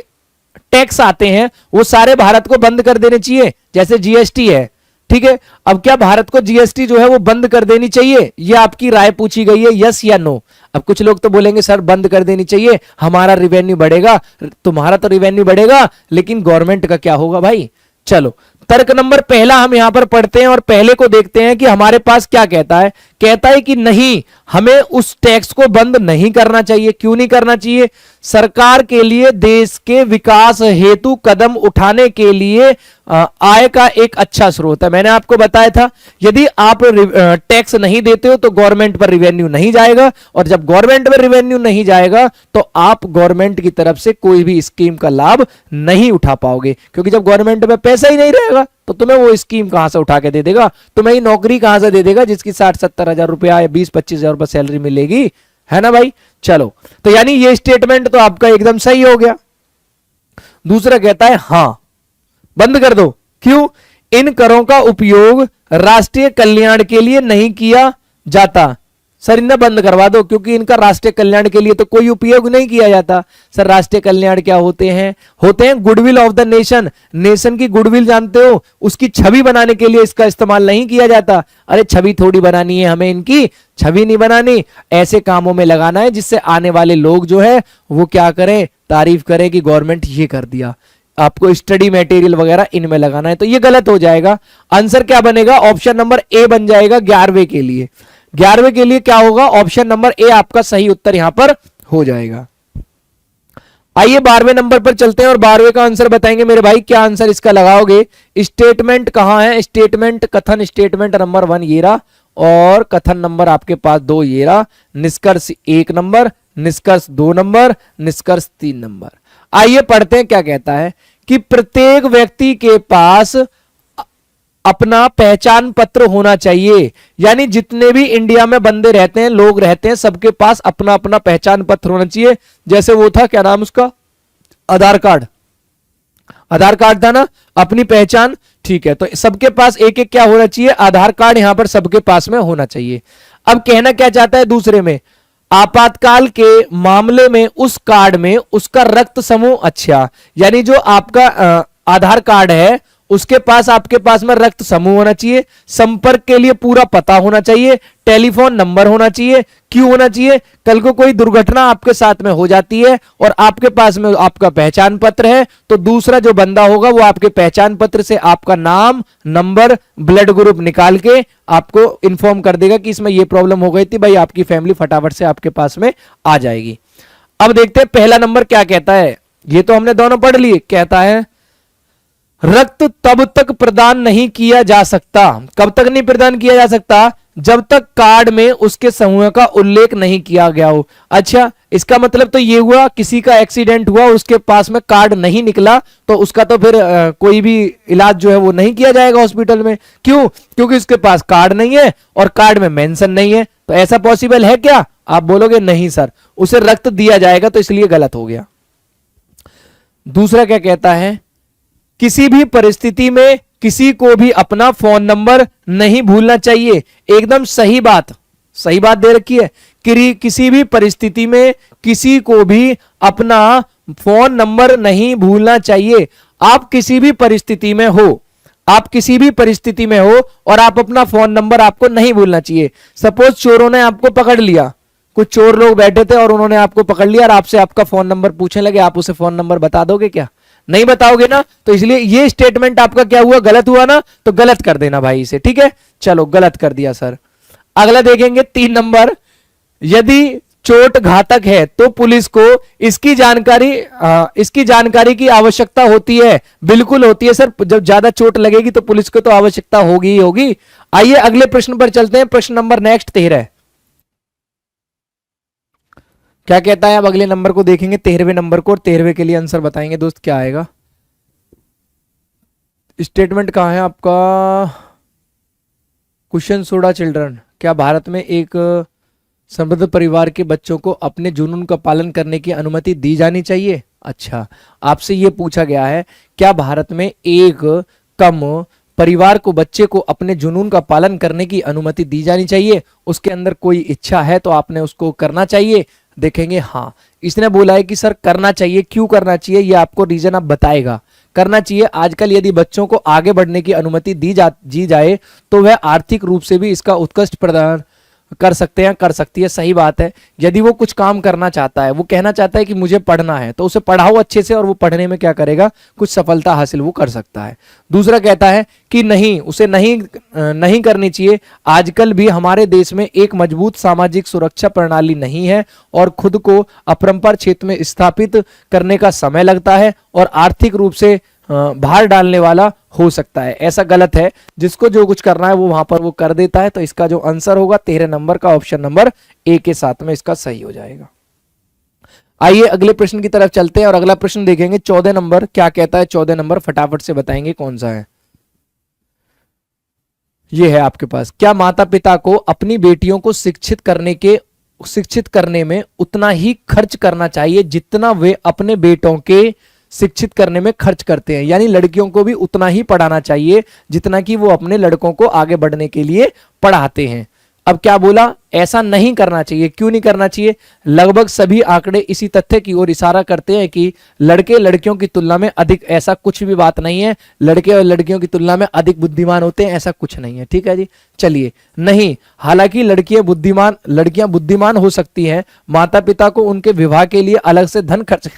टैक्स आते हैं वो सारे भारत को बंद कर देने चाहिए, जैसे जीएसटी है। ठीक है, अब क्या भारत को जीएसटी जो है वो बंद कर देनी चाहिए, ये आपकी राय पूछी गई है, यस या नो। अब कुछ लोग तो बोलेंगे सर बंद कर देनी चाहिए, हमारा रिवेन्यू बढ़ेगा। तुम्हारा तो रिवेन्यू बढ़ेगा लेकिन गवर्नमेंट का क्या होगा भाई। चलो तर्क नंबर पहला हम यहां पर पढ़ते हैं और पहले को देखते हैं कि हमारे पास क्या कहता है। कहता है कि नहीं, हमें उस टैक्स को बंद नहीं करना चाहिए। क्यों नहीं करना चाहिए, सरकार के लिए देश के विकास हेतु कदम उठाने के लिए आय का एक अच्छा स्रोत है। मैंने आपको बताया था यदि आप टैक्स नहीं देते हो तो गवर्नमेंट पर रिवेन्यू नहीं जाएगा, और जब गवर्नमेंट पर रिवेन्यू नहीं जाएगा तो आप गवर्नमेंट की तरफ से कोई भी स्कीम का लाभ नहीं उठा पाओगे, क्योंकि जब गवर्नमेंट में पैसा ही नहीं रहेगा तो तुम्हें वो स्कीम कहां से उठा के दे देगा, तुम्हें ये नौकरी कहां से दे देगा जिसकी 60-70 हजार रुपया या 20-25 हजार रुपया सैलरी मिलेगी, है ना भाई। चलो, तो यानी ये स्टेटमेंट तो आपका एकदम सही हो गया। दूसरा कहता है हां, बंद कर दो। क्यों? इन करों का उपयोग राष्ट्रीय कल्याण के लिए नहीं किया जाता। सर इन्हें बंद करवा दो, क्योंकि इनका राष्ट्रीय कल्याण के लिए तो कोई उपयोग नहीं किया जाता। सर राष्ट्रीय कल्याण क्या होते हैं? होते हैं goodwill of the nation. Nation की गुडविल जानते हो, उसकी छवि बनाने के लिए इसका इस्तेमाल नहीं किया जाता। अरे छवि थोड़ी बनानी है हमें, इनकी छवि नहीं बनानी, ऐसे कामों में लगाना है जिससे आने वाले लोग जो है वो क्या करें, तारीफ करें कि गवर्नमेंट ये कर दिया। आपको स्टडी मटेरियल वगैरह इनमें लगाना है, तो ये गलत हो जाएगा। आंसर क्या बनेगा? ऑप्शन नंबर ए बन जाएगा 11वें के लिए। 11वें के लिए क्या होगा? ऑप्शन नंबर ए आपका सही उत्तर यहां पर हो जाएगा। आइए 12वें नंबर पर चलते हैं और 12वें का आंसर बताएंगे मेरे भाई। क्या आंसर इसका लगाओगे? स्टेटमेंट कहां है? स्टेटमेंट कथन स्टेटमेंट नंबर 1 ये रहा, और कथन नंबर आपके पास 2 ये रहा, निष्कर्ष 1 नंबर, निष्कर्ष 2 नंबर, निष्कर्ष 3 नंबर। आइए पढ़ते हैं क्या कहता है कि प्रत्येक व्यक्ति के पास अपना पहचान पत्र होना चाहिए। यानी जितने भी इंडिया में बंदे रहते हैं, लोग रहते हैं, सबके पास अपना अपना पहचान पत्र होना चाहिए। जैसे वो था, क्या नाम उसका, आधार कार्ड। आधार कार्ड था ना, अपनी पहचान, ठीक है। तो सबके पास एक एक क्या होना चाहिए? आधार कार्ड यहां पर सबके पास में होना चाहिए। अब कहना क्या चाहता है दूसरे में? आपातकाल के मामले में उस कार्ड में उसका रक्त समूह, अच्छा, यानी जो आपका आधार कार्ड है उसके पास आपके पास में रक्त समूह होना चाहिए, संपर्क के लिए पूरा पता होना चाहिए, टेलीफोन नंबर होना चाहिए। क्यों होना चाहिए? कल को कोई दुर्घटना आपके साथ में हो जाती है और आपके पास में आपका पहचान पत्र है, तो दूसरा जो बंदा होगा वो आपके पहचान पत्र से आपका नाम, नंबर, ब्लड ग्रुप निकाल के आपको इंफॉर्म कर देगा कि इसमें ये प्रॉब्लम हो गई थी भाई, आपकी फैमिली फटाफट से आपके पास में आ जाएगी। अब देखते हैं पहला नंबर क्या कहता है। ये तो हमने दोनों पढ़ लिए। कहता है रक्त तब तक प्रदान नहीं किया जा सकता। कब तक नहीं प्रदान किया जा सकता? जब तक कार्ड में उसके समूह का उल्लेख नहीं किया गया हो। अच्छा, इसका मतलब तो ये हुआ किसी का एक्सीडेंट हुआ, उसके पास में कार्ड नहीं निकला, तो उसका तो फिर कोई भी इलाज जो है वो नहीं किया जाएगा हॉस्पिटल में। क्यों? क्योंकि उसके पास कार्ड नहीं है और कार्ड में मेंशन नहीं है। तो ऐसा पॉसिबल है क्या? आप बोलोगे नहीं सर, उसे रक्त दिया जाएगा, तो इसलिए गलत हो गया। दूसरा क्या कहता है? किसी भी परिस्थिति में किसी को भी अपना फोन नंबर नहीं भूलना चाहिए। एकदम सही बात, सही बात दे रखी है कि किसी भी परिस्थिति में किसी को भी अपना फोन नंबर नहीं भूलना चाहिए। आप किसी भी परिस्थिति में हो, आप किसी भी परिस्थिति में हो और आप अपना फोन नंबर आपको नहीं भूलना चाहिए। सपोज चोरों ने आपको पकड़ लिया, कुछ चोर लोग बैठे थे और उन्होंने आपको पकड़ लिया और आपसे आपका फोन नंबर पूछने लगे, आप उसे फोन नंबर बता दोगे क्या? नहीं बताओगे ना। तो इसलिए ये स्टेटमेंट आपका क्या हुआ? गलत हुआ ना, तो गलत कर देना भाई इसे, ठीक है। चलो गलत कर दिया सर। अगला देखेंगे 3 नंबर। यदि चोट घातक है तो पुलिस को इसकी जानकारी की आवश्यकता होती है। बिल्कुल होती है सर, जब ज्यादा चोट लगेगी तो पुलिस को तो आवश्यकता होगी ही होगी। आइए अगले प्रश्न पर चलते हैं। प्रश्न नंबर नेक्स्ट 13 क्या कहता है? अब अगले नंबर को देखेंगे, 13वें नंबर को, और 13वें के लिए आंसर बताएंगे दोस्त क्या आएगा। स्टेटमेंट कहां है आपका? क्वेश्चन सोडा चिल्ड्रन, क्या भारत में एक समृद्ध परिवार के बच्चों को अपने जुनून का पालन करने की अनुमति दी जानी चाहिए? अच्छा, आपसे यह पूछा गया है क्या भारत में एक कम परिवार को बच्चे को अपने जुनून का पालन करने की अनुमति दी जानी चाहिए? उसके अंदर कोई इच्छा है तो आपने उसको करना चाहिए। देखेंगे हाँ, इसने बोला है कि सर करना चाहिए। क्यों करना चाहिए ये आपको रीजन आप बताएगा। करना चाहिए, आजकल यदि बच्चों को आगे बढ़ने की अनुमति दी जाए तो वह आर्थिक रूप से भी इसका उत्कृष्ट प्रदान कर सकते हैं, कर सकती है। सही बात है। यदि वो कुछ काम करना चाहता है, वो कहना चाहता है कि मुझे पढ़ना है, तो उसे पढ़ाओ अच्छे से और वो पढ़ने में क्या करेगा, कुछ सफलता हासिल वो कर सकता है। दूसरा कहता है कि नहीं, उसे नहीं करनी चाहिए। आजकल भी हमारे देश में एक मजबूत सामाजिक सुरक्षा प्रणाली नहीं है और खुद को अपरंपर क्षेत्र में स्थापित करने का समय लगता है और आर्थिक रूप से भार डालने वाला हो सकता है। ऐसा गलत है। जिसको जो कुछ करना है वो वहां पर वो कर देता है। तो इसका जो आंसर होगा 13 नंबर का ऑप्शन नंबर ए के साथ में इसका सही हो जाएगा। आइए अगले प्रश्न की तरफ चलते हैं और अगला प्रश्न देखेंगे 14 नंबर क्या कहता है। 14 नंबर फटाफट से बताएंगे कौन सा है। ये है आपके पास। क्या माता पिता को अपनी बेटियों को शिक्षित करने में उतना ही खर्च करना चाहिए जितना वे अपने बेटों के शिक्षित करने में खर्च करते हैं? यानी लड़कियों को भी उतना ही पढ़ाना चाहिए जितना कि वो अपने लड़कों को आगे बढ़ने के लिए पढ़ाते हैं। अब क्या बोला, ऐसा नहीं करना चाहिए। क्यों नहीं करना चाहिए? लगभग सभी आंकड़े इसी तथ्य की ओर इशारा करते हैं कि लड़के लड़कियों की तुलना में अधिक, ऐसा कुछ भी बात नहीं है। लड़के और लड़कियों की तुलना में अधिक बुद्धिमान होते हैं, ऐसा कुछ नहीं है। ठीक है जी, चलिए। नहीं, हालांकि लड़कियां बुद्धिमान हो सकती हैं, माता पिता को उनके विवाह के लिए अलग से धन खर्च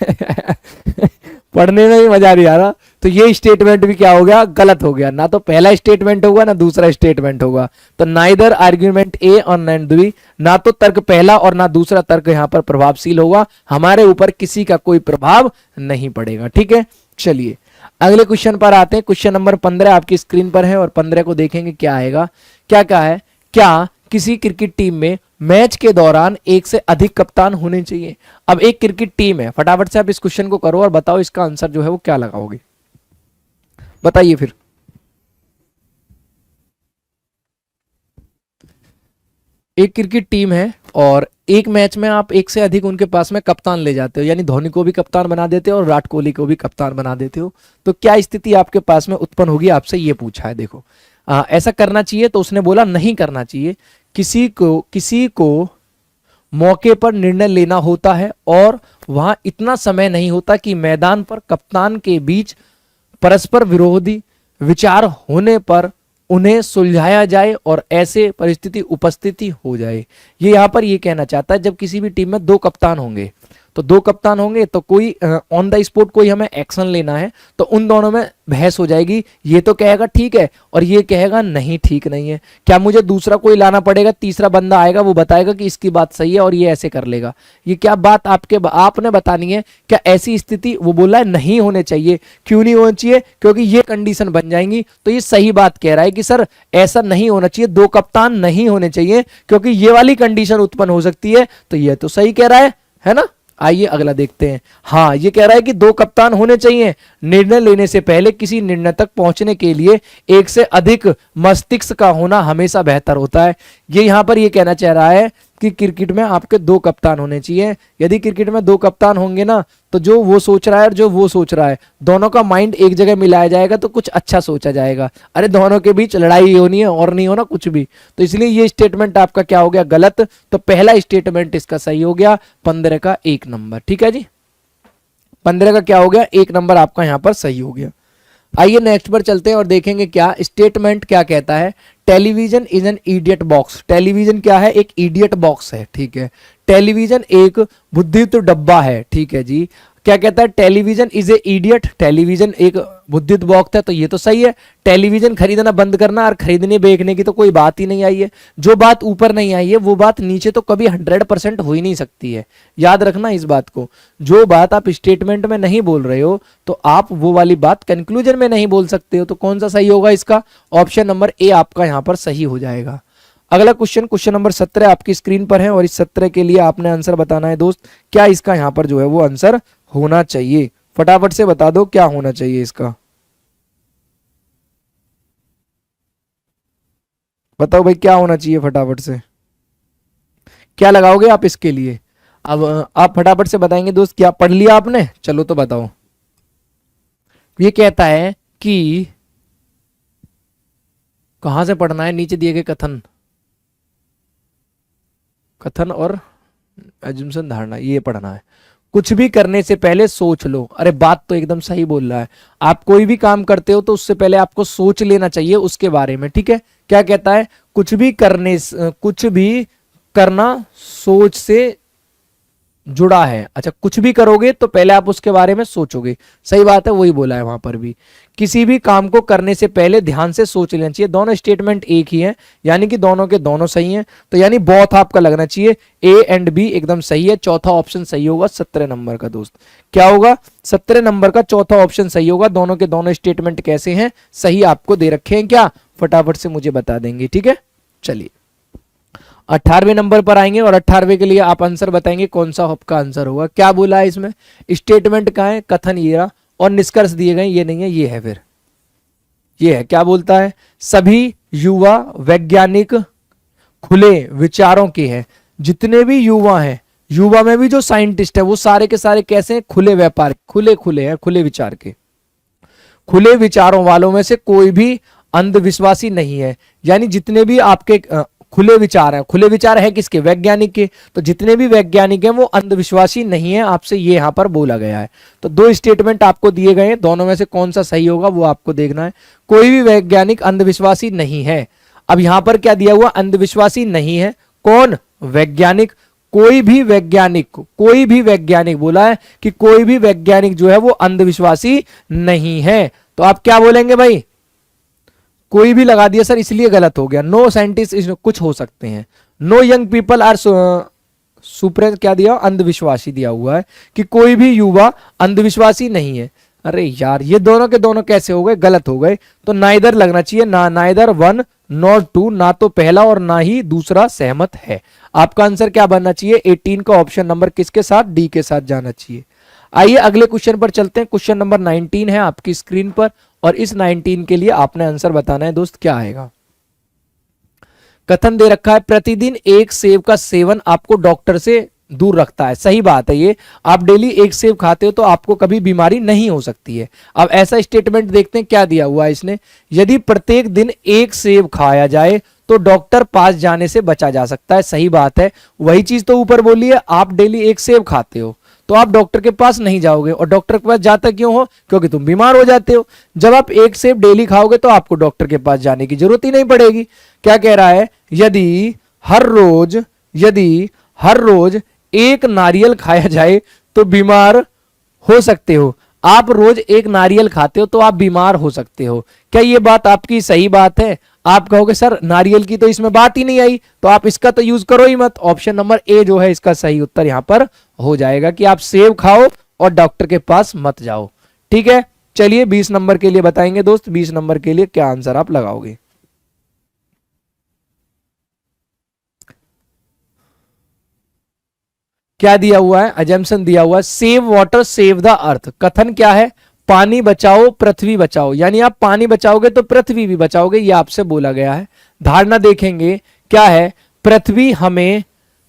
पढ़ने में ही मजा नहीं आ रहा। तो ये स्टेटमेंट भी क्या हो गया, गलत हो गया। ना तो पहला स्टेटमेंट होगा ना दूसरा स्टेटमेंट होगा। तो नाइदर आर्ग्यूमेंट ए और नैन बी, ना तो तर्क पहला और ना दूसरा तर्क यहां पर प्रभावशील होगा। हमारे ऊपर किसी का कोई प्रभाव नहीं पड़ेगा। ठीक है, चलिए अगले क्वेश्चन पर आते हैं। क्वेश्चन नंबर 15 आपकी स्क्रीन पर है और 15 को देखेंगे क्या आएगा। क्या है, क्या किसी क्रिकेट टीम में मैच के दौरान एक से अधिक कप्तान होने चाहिए? अब एक क्रिकेट टीम है, फटाफट से आप इस क्वेश्चन को करो और बताओ इसका आंसर जो है वो क्या लगाओगे, बताइए फिर। एक क्रिकेट टीम है और एक मैच में आप एक से अधिक उनके पास में कप्तान ले जाते हो, यानी धोनी को भी कप्तान बना देते हो और विराट कोहली को भी कप्तान बना देते हो। तो क्या स्थिति आपके पास में उत्पन्न होगी, आपसे ये पूछा है। देखो ऐसा करना चाहिए, तो उसने बोला नहीं करना चाहिए। किसी को मौके पर निर्णय लेना होता है और वहां इतना समय नहीं होता कि मैदान पर कप्तान के बीच परस्पर विरोधी विचार होने पर उन्हें सुलझाया जाए और ऐसे परिस्थिति उपस्थिति हो जाए। ये यहां पर ये कहना चाहता है, जब किसी भी टीम में दो कप्तान होंगे तो कोई ऑन द स्पॉट कोई हमें एक्शन लेना है तो उन दोनों में बहस हो जाएगी। ये तो कहेगा ठीक है और ये कहेगा नहीं ठीक नहीं है। क्या मुझे दूसरा कोई लाना पड़ेगा, तीसरा बंदा आएगा वो बताएगा कि इसकी बात सही है और ये ऐसे कर लेगा। ये क्या बात आपने बतानी है। क्या ऐसी स्थिति, वो बोला है नहीं होने चाहिए। क्यों नहीं होना चाहिए? क्योंकि ये कंडीशन बन जाएंगी। तो ये सही बात कह रहा है कि सर ऐसा नहीं होना चाहिए, दो कप्तान नहीं होने चाहिए क्योंकि ये वाली कंडीशन उत्पन्न हो सकती है। तो ये तो सही कह रहा है ना। आइए अगला देखते हैं। हाँ, ये कह रहा है कि दो कप्तान होने चाहिए। निर्णय लेने से पहले किसी निर्णय तक पहुंचने के लिए एक से अधिक मस्तिष्क का होना हमेशा बेहतर होता है। ये यहां पर ये कहना चाह रहा है कि क्रिकेट में आपके दो कप्तान होने चाहिए। यदि क्रिकेट में दो कप्तान होंगे ना, तो जो वो सोच रहा है और जो वो सोच रहा है, दोनों का माइंड एक जगह मिलाया जाएगा तो कुछ अच्छा सोचा जाएगा। अरे दोनों के बीच लड़ाई होनी है और नहीं होना कुछ भी। तो इसलिए ये स्टेटमेंट आपका क्या हो गया, गलत। तो पहला स्टेटमेंट इसका सही हो गया, 15 का 1 नंबर। ठीक है जी, 15 का क्या हो गया, 1 नंबर आपका यहां पर सही हो गया। आइए नेक्स्ट पर चलते हैं और देखेंगे क्या स्टेटमेंट क्या कहता है। Television is an idiot box. Television क्या है, एक इडियट बॉक्स है। ठीक है, टेलीविजन एक बुद्धित डब्बा है। ठीक है जी, क्या कहता है, television is a idiot, television एक बुद्धित बॉक्स है। तो ये तो सही है। टेलीविजन खरीदना बंद करना और खरीदने बेचने की तो कोई बात ही नहीं आई है। जो बात ऊपर नहीं आई है वो बात नीचे तो कभी 100% हो ही नहीं सकती है। याद रखना इस बात को। जो बात आप स्टेटमेंट में नहीं बोल रहे हो तो आप वो वाली बात कंक्लूजन में नहीं बोल सकते हो। तो कौन सा सही होगा इसका, ऑप्शन नंबर ए आपका यहां पर सही हो जाएगा। अगला क्वेश्चन नंबर 17 आपकी स्क्रीन पर है और इस 17 के लिए आपने आंसर बताना है दोस्त। क्या इसका यहां पर जो है वो आंसर होना चाहिए, फटाफट से बता दो क्या होना चाहिए इसका। बताओ भाई क्या होना चाहिए, फटाफट से क्या लगाओगे आप इसके लिए। अब आप फटाफट से बताएंगे दोस्त। क्या पढ़ लिया आपने, चलो तो बताओ। ये कहता है कि कहां से पढ़ना है, नीचे दिए गए कथन और अजम्पशन धारणा, ये पढ़ना है। कुछ भी करने से पहले सोच लो। अरे बात तो एकदम सही बोल रहा है। आप कोई भी काम करते हो तो उससे पहले आपको सोच लेना चाहिए उसके बारे में। ठीक है, क्या कहता है, कुछ भी करना सोच से जुड़ा है। अच्छा, कुछ भी करोगे तो पहले आप उसके बारे में सोचोगे। सही बात है, वही बोला है वहां पर भी। किसी भी काम को करने से पहले ध्यान से सोच लेना चाहिए। दोनों स्टेटमेंट एक ही है, यानी कि दोनों के दोनों सही हैं। तो यानी बोथ आपका लगना चाहिए, ए एंड बी एकदम सही है। चौथा ऑप्शन सही होगा 17 नंबर का दोस्त। क्या होगा, 17 नंबर का चौथा ऑप्शन सही होगा। दोनों के दोनों स्टेटमेंट कैसे हैं, सही आपको दे रखे हैं क्या, फटाफट से मुझे बता देंगे। ठीक है, चलिए 18वें नंबर पर आएंगे और 18वें के लिए आप आंसर बताएंगे कौन सा आपका आंसर होगा। क्या बोला है इसमें, स्टेटमेंट कहाँ है, कथन ये रहा और निष्कर्ष दिए गए ये नहीं है, ये है। फिर ये है, क्या बोलता है, सभी युवा वैज्ञानिक खुले विचारों के हैं। जितने भी युवा हैं, युवा में भी जो साइंटिस्ट है वो सारे के सारे कैसे हैं? खुले व्यापार, खुले हैं, खुले विचार के। खुले विचारों वालों में से कोई भी अंधविश्वासी नहीं है। यानी जितने भी आपके खुले विचार हैं, खुले विचार है किसके? वैज्ञानिक के। तो जितने भी वैज्ञानिक हैं वो अंधविश्वासी नहीं है, आपसे ये यहां पर बोला गया है। तो दो स्टेटमेंट आपको दिए गए हैं, दोनों में से कौन सा सही होगा वो आपको देखना है। कोई भी वैज्ञानिक अंधविश्वासी नहीं है। अब यहां पर क्या दिया हुआ? अंधविश्वासी नहीं है। कौन? वैज्ञानिक। कोई भी वैज्ञानिक बोला है कि कोई भी वैज्ञानिक जो है वो अंधविश्वासी नहीं है। तो आप क्या बोलेंगे भाई? कोई भी लगा दिया सर, इसलिए गलत हो गया। नो साइंटिस्ट, कुछ हो सकते हैं। No young people are super, क्या दिया? अंधविश्वासी दिया हुआ है कि कोई भी युवा अंधविश्वासी नहीं है। अरे यार, ये दोनों के दोनों कैसे हो गए? गलत हो गए। तो नाइदर लगना चाहिए, ना नाइदर वन नॉट टू, ना तो पहला और ना ही दूसरा सहमत है। आपका आंसर क्या बनना चाहिए? 18 का ऑप्शन नंबर किसके साथ? डी के साथ जाना चाहिए। आइए अगले क्वेश्चन पर चलते हैं। क्वेश्चन नंबर 19 है आपकी स्क्रीन पर, और इस 19 के लिए आपने आंसर बताना है दोस्त, क्या आएगा। कथन दे रखा है, प्रतिदिन एक सेब का सेवन आपको डॉक्टर से दूर रखता है। सही बात है ये। आप डेली एक सेब खाते हो तो आपको कभी बीमारी नहीं हो सकती है। अब ऐसा स्टेटमेंट देखते हैं क्या दिया हुआ है इसने। यदि प्रत्येक दिन एक सेब खाया जाए तो डॉक्टर पास जाने से बचा जा सकता है। सही बात है, वही चीज तो ऊपर बोली है। आप डेली एक सेब खाते हो तो आप डॉक्टर के पास नहीं जाओगे, और डॉक्टर के पास जाता क्यों हो? क्योंकि तुम बीमार हो जाते हो। जब आप एक सेब डेली खाओगे तो आपको डॉक्टर के पास जाने की जरूरत ही नहीं पड़ेगी। क्या कह रहा है? यदि हर रोज एक नारियल खाया जाए तो बीमार हो सकते हो। आप रोज एक नारियल खाते हो तो आप बीमार हो सकते हो। क्या ये बात आपकी सही बात है? आप कहोगे सर नारियल की तो इसमें बात ही नहीं आई, तो आप इसका तो यूज करो ही मत। ऑप्शन नंबर ए जो है इसका सही उत्तर यहां पर हो जाएगा कि आप सेब खाओ और डॉक्टर के पास मत जाओ। ठीक है, चलिए 20 नंबर के लिए बताएंगे दोस्त। 20 नंबर के लिए क्या आंसर आप लगाओगे? क्या दिया हुआ है? अजम्पशन दिया हुआ है, save water save the earth. कथन क्या है? पानी बचाओ पृथ्वी बचाओ। यानी आप पानी बचाओगे तो पृथ्वी भी बचाओगे, ये आपसे बोला गया है। धारणा देखेंगे क्या है? पृथ्वी हमें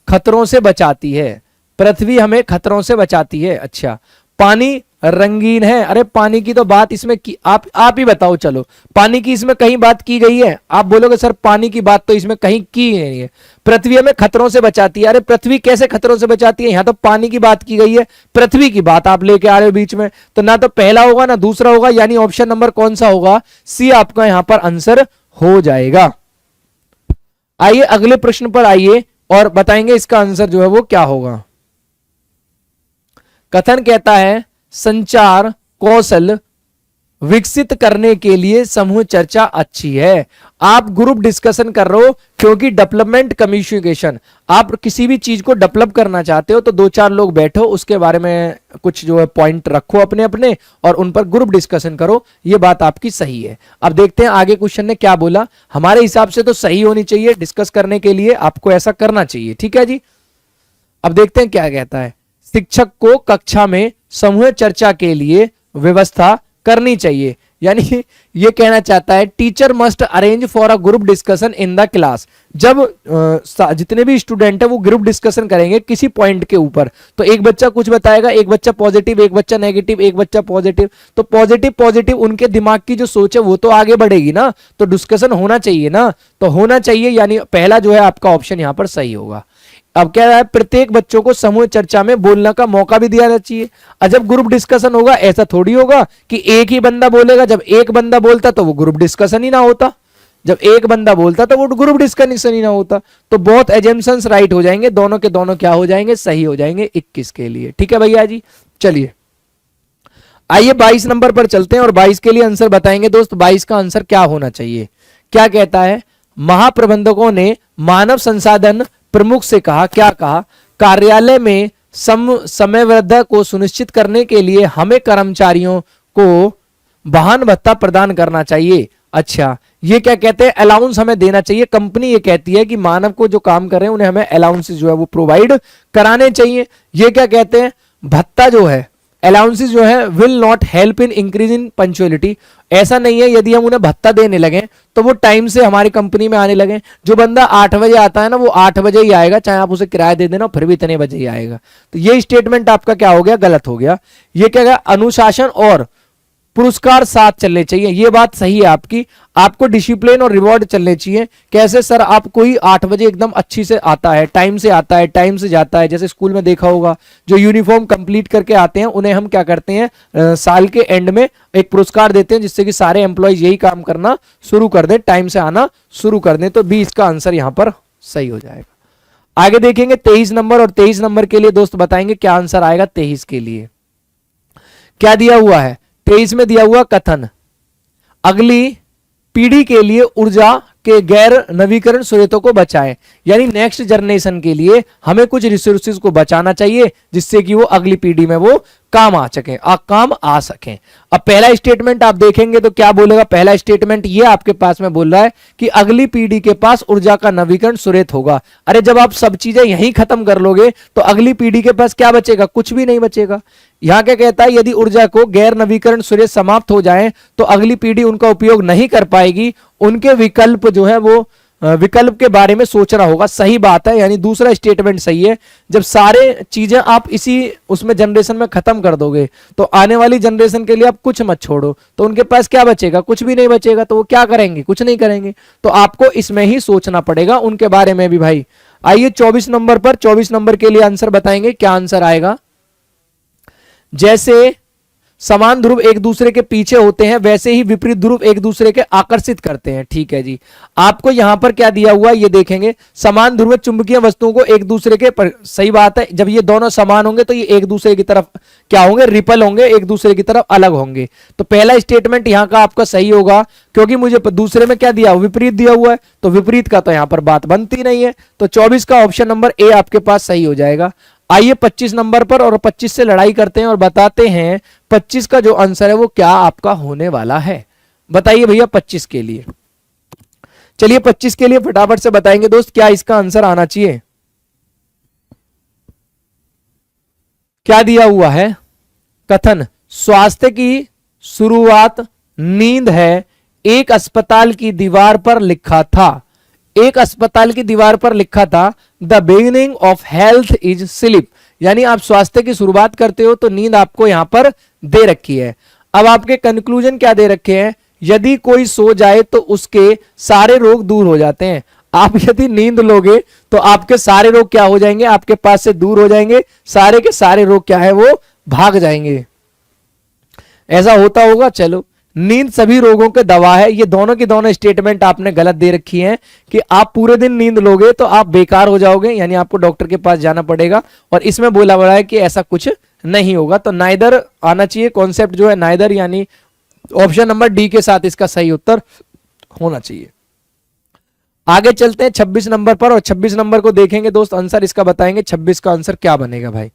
खतरों से बचाती है। पृथ्वी हमें खतरों से बचाती है। अच्छा, पानी रंगीन है। अरे पानी की तो बात इसमें की, आप ही बताओ। चलो, पानी की इसमें कहीं बात की गई है? आप बोलोगे सर पानी की बात तो इसमें कहीं की नहीं है। पृथ्वी हमें खतरों से बचाती है। अरे पृथ्वी कैसे खतरों से बचाती है? यहां तो पानी की बात की गई है, पृथ्वी की बात आप लेके आ रहे हो बीच में। तो ना तो पहला होगा ना दूसरा होगा, यानी ऑप्शन नंबर कौन सा होगा? सी आपका यहां पर आंसर हो जाएगा। आइए अगले प्रश्न पर आइए और बताएंगे इसका आंसर जो है वो क्या होगा। कथन कहता है, संचार कौशल विकसित करने के लिए समूह चर्चा अच्छी है। आप ग्रुप डिस्कशन कर रहे हो क्योंकि डेवलपमेंट कम्युनिकेशन, आप किसी भी चीज को डेवलप करना चाहते हो तो दो चार लोग बैठो, उसके बारे में कुछ जो है पॉइंट रखो अपने अपने और उन पर ग्रुप डिस्कशन करो। ये बात आपकी सही है। अब देखते हैं आगे क्वेश्चन ने क्या बोला। हमारे हिसाब से तो सही होनी चाहिए, डिस्कस करने के लिए आपको ऐसा करना चाहिए। ठीक है जी, अब देखते हैं क्या कहता है। शिक्षक को कक्षा में समूह चर्चा के लिए व्यवस्था करनी चाहिए। यानी ये कहना चाहता है teacher must arrange for a group discussion in the class. जब जितने भी स्टूडेंट है वो ग्रुप डिस्कशन करेंगे किसी पॉइंट के ऊपर, तो एक बच्चा कुछ बताएगा, एक बच्चा पॉजिटिव, एक बच्चा नेगेटिव, एक बच्चा पॉजिटिव, तो पॉजिटिव उनके दिमाग की जो सोच है वो तो आगे बढ़ेगी ना, तो डिस्कशन होना चाहिए ना, तो होना चाहिए। यानी पहला जो है आपका ऑप्शन यहां पर सही होगा। अब क्या है, प्रत्येक बच्चों को समूह चर्चा में बोलने का मौका भी दिया जाना चाहिए। और जब ग्रुप डिस्कशन होगा ऐसा थोड़ी होगा कि एक ही बंदा बोलेगा। जब एक बंदा बोलता तो वो ग्रुप डिस्कशन ही ना होता, जब एक बंदा बोलता तो वो ग्रुप डिस्कशन ही ना होता। तो बहुत एजम्पशंस राइट हो जाएंगे, दोनों के दोनों क्या हो जाएंगे? सही हो जाएंगे 21 के लिए। ठीक है भैया जी, चलिए आइए 22 नंबर पर चलते हैं और 22 के लिए आंसर बताएंगे दोस्त। 22 का आंसर क्या होना चाहिए? क्या कहता है? महाप्रबंधकों ने मानव संसाधन प्रमुख से कहा, क्या कहा? कार्यालय में समयवृद्धि को सुनिश्चित करने के लिए हमें कर्मचारियों को वाहन भत्ता प्रदान करना चाहिए। अच्छा, ये क्या कहते हैं? अलाउंस हमें देना चाहिए। कंपनी ये कहती है कि मानव को जो काम कर रहे हैं उन्हें हमें अलाउंस जो है वो प्रोवाइड कराने चाहिए। ये क्या कहते हैं? भत्ता जो है अलाउंसेस जो है will not help in increase in punctuality. ऐसा नहीं है यदि हम उन्हें भत्ता देने लगे तो वो टाइम से हमारी कंपनी में आने लगे। जो बंदा 8 बजे आता है ना वो 8 बजे ही आएगा, चाहे आप उसे किराया दे देना फिर भी इतने बजे ही आएगा। तो ये स्टेटमेंट आपका क्या हो गया, गलत हो गया। ये क्या गया, अनुशासन और पुरस्कार साथ चलने चाहिए, ये बात सही है आपकी। आपको डिसिप्लिन और रिवॉर्ड चलने चाहिए। कैसे सर, आप कोई 8 बजे एकदम अच्छी से आता है, टाइम से आता है, टाइम से जाता है, जैसे स्कूल में देखा होगा जो यूनिफॉर्म कंप्लीट करके आते हैं उन्हें हम क्या करते हैं, साल के एंड में एक पुरस्कार देते हैं जिससे कि सारे एम्प्लॉयज यही काम करना शुरू कर दें, टाइम से आना शुरू कर दें। तो बी इसका आंसर यहां पर सही हो जाएगा। आगे देखेंगे 23 नंबर, और 23 नंबर के लिए दोस्त बताएंगे क्या आंसर आएगा। 23 के लिए क्या दिया हुआ है, 23 में दिया हुआ कथन, अगली पीढ़ी के लिए ऊर्जा के गैर नवीकरण स्रोतों को बचाएं। यानी नेक्स्ट जनरेशन के लिए हमें कुछ रिसोर्सेज को बचाना चाहिए जिससे कि वो अगली पीढ़ी में वो काम आ सकें। अब पहला स्टेटमेंट आप देखेंगे तो क्या बोलेगा, पहला स्टेटमेंट ये आपके पास में बोल रहा है कि अगली पीढ़ी के पास ऊर्जा का नवीकरण स्रोत होगा। अरे जब आप सब चीजें यहीं खत्म कर लोगे तो अगली पीढ़ी के पास क्या बचेगा, कुछ भी नहीं बचेगा। यहां क्या कहता है, यदि ऊर्जा को गैर नवीकरण स्रोत समाप्त हो जाए तो अगली पीढ़ी उनका उपयोग नहीं कर पाएगी, उनके विकल्प जो है वो विकल्प के बारे में सोचना होगा। सही बात है, यानी दूसरा स्टेटमेंट सही है। जब सारे चीजें आप इसी उसमें जनरेशन में खत्म कर दोगे तो आने वाली जनरेशन के लिए आप कुछ मत छोड़ो, तो उनके पास क्या बचेगा, कुछ भी नहीं बचेगा। तो वो क्या करेंगे, कुछ नहीं करेंगे। तो आपको इसमें ही सोचना पड़ेगा उनके बारे में भी भाई। आइए 24 नंबर पर, 24 नंबर के लिए आंसर बताएंगे, क्या आंसर आएगा। जैसे समान ध्रुव एक दूसरे के पीछे होते हैं वैसे ही विपरीत ध्रुव एक दूसरे के आकर्षित करते हैं। ठीक है जी, आपको यहां पर क्या दिया हुआ ये देखेंगे, समान ध्रुव चुंबकीय वस्तुओं को एक दूसरे के सही बात है, जब ये दोनों समान होंगे तो ये एक दूसरे की तरफ क्या होंगे, रिपल होंगे, एक दूसरे की तरफ अलग होंगे। तो पहला स्टेटमेंट यहां का आपका सही होगा, क्योंकि मुझे दूसरे में क्या दिया, विपरीत दिया हुआ है, तो विपरीत का तो यहां पर बात बनती नहीं है। तो 24 का ऑप्शन नंबर ए आपके पास सही हो जाएगा। आइए 25 नंबर पर, और 25 से लड़ाई करते हैं और बताते हैं 25 का जो आंसर है वो क्या आपका होने वाला है। बताइए भैया 25 के लिए, चलिए 25 के लिए फटाफट से बताएंगे दोस्त क्या इसका आंसर आना चाहिए। क्या दिया हुआ है, कथन, स्वास्थ्य की शुरुआत नींद है, एक अस्पताल की दीवार पर लिखा था, एक अस्पताल की दीवार पर लिखा था, the beginning of health is sleep. यानी आप स्वास्थ्य की शुरुआत करते हो तो नींद आपको यहां पर दे रखी है। अब आपके कंक्लूजन क्या दे रखे हैं, यदि कोई सो जाए तो उसके सारे रोग दूर हो जाते हैं। आप यदि नींद लोगे तो आपके सारे रोग क्या हो जाएंगे, आपके पास से दूर हो जाएंगे, सारे के सारे रोग क्या है वो भाग जाएंगे। ऐसा होता होगा। चलो, नींद सभी रोगों के दवा है, ये दोनों की दोनों स्टेटमेंट आपने गलत दे रखी है कि आप पूरे दिन नींद लोगे तो आप बेकार हो जाओगे, यानी आपको डॉक्टर के पास जाना पड़ेगा। और इसमें बोला गया है कि ऐसा कुछ नहीं होगा। तो नाइदर आना चाहिए, कॉन्सेप्ट जो है नाइदर, यानी ऑप्शन नंबर डी के साथ इसका सही उत्तर होना चाहिए। आगे चलते हैं 26 नंबर पर, और 26 नंबर को देखेंगे दोस्त, आंसर इसका बताएंगे 26 का आंसर क्या बनेगा भाई।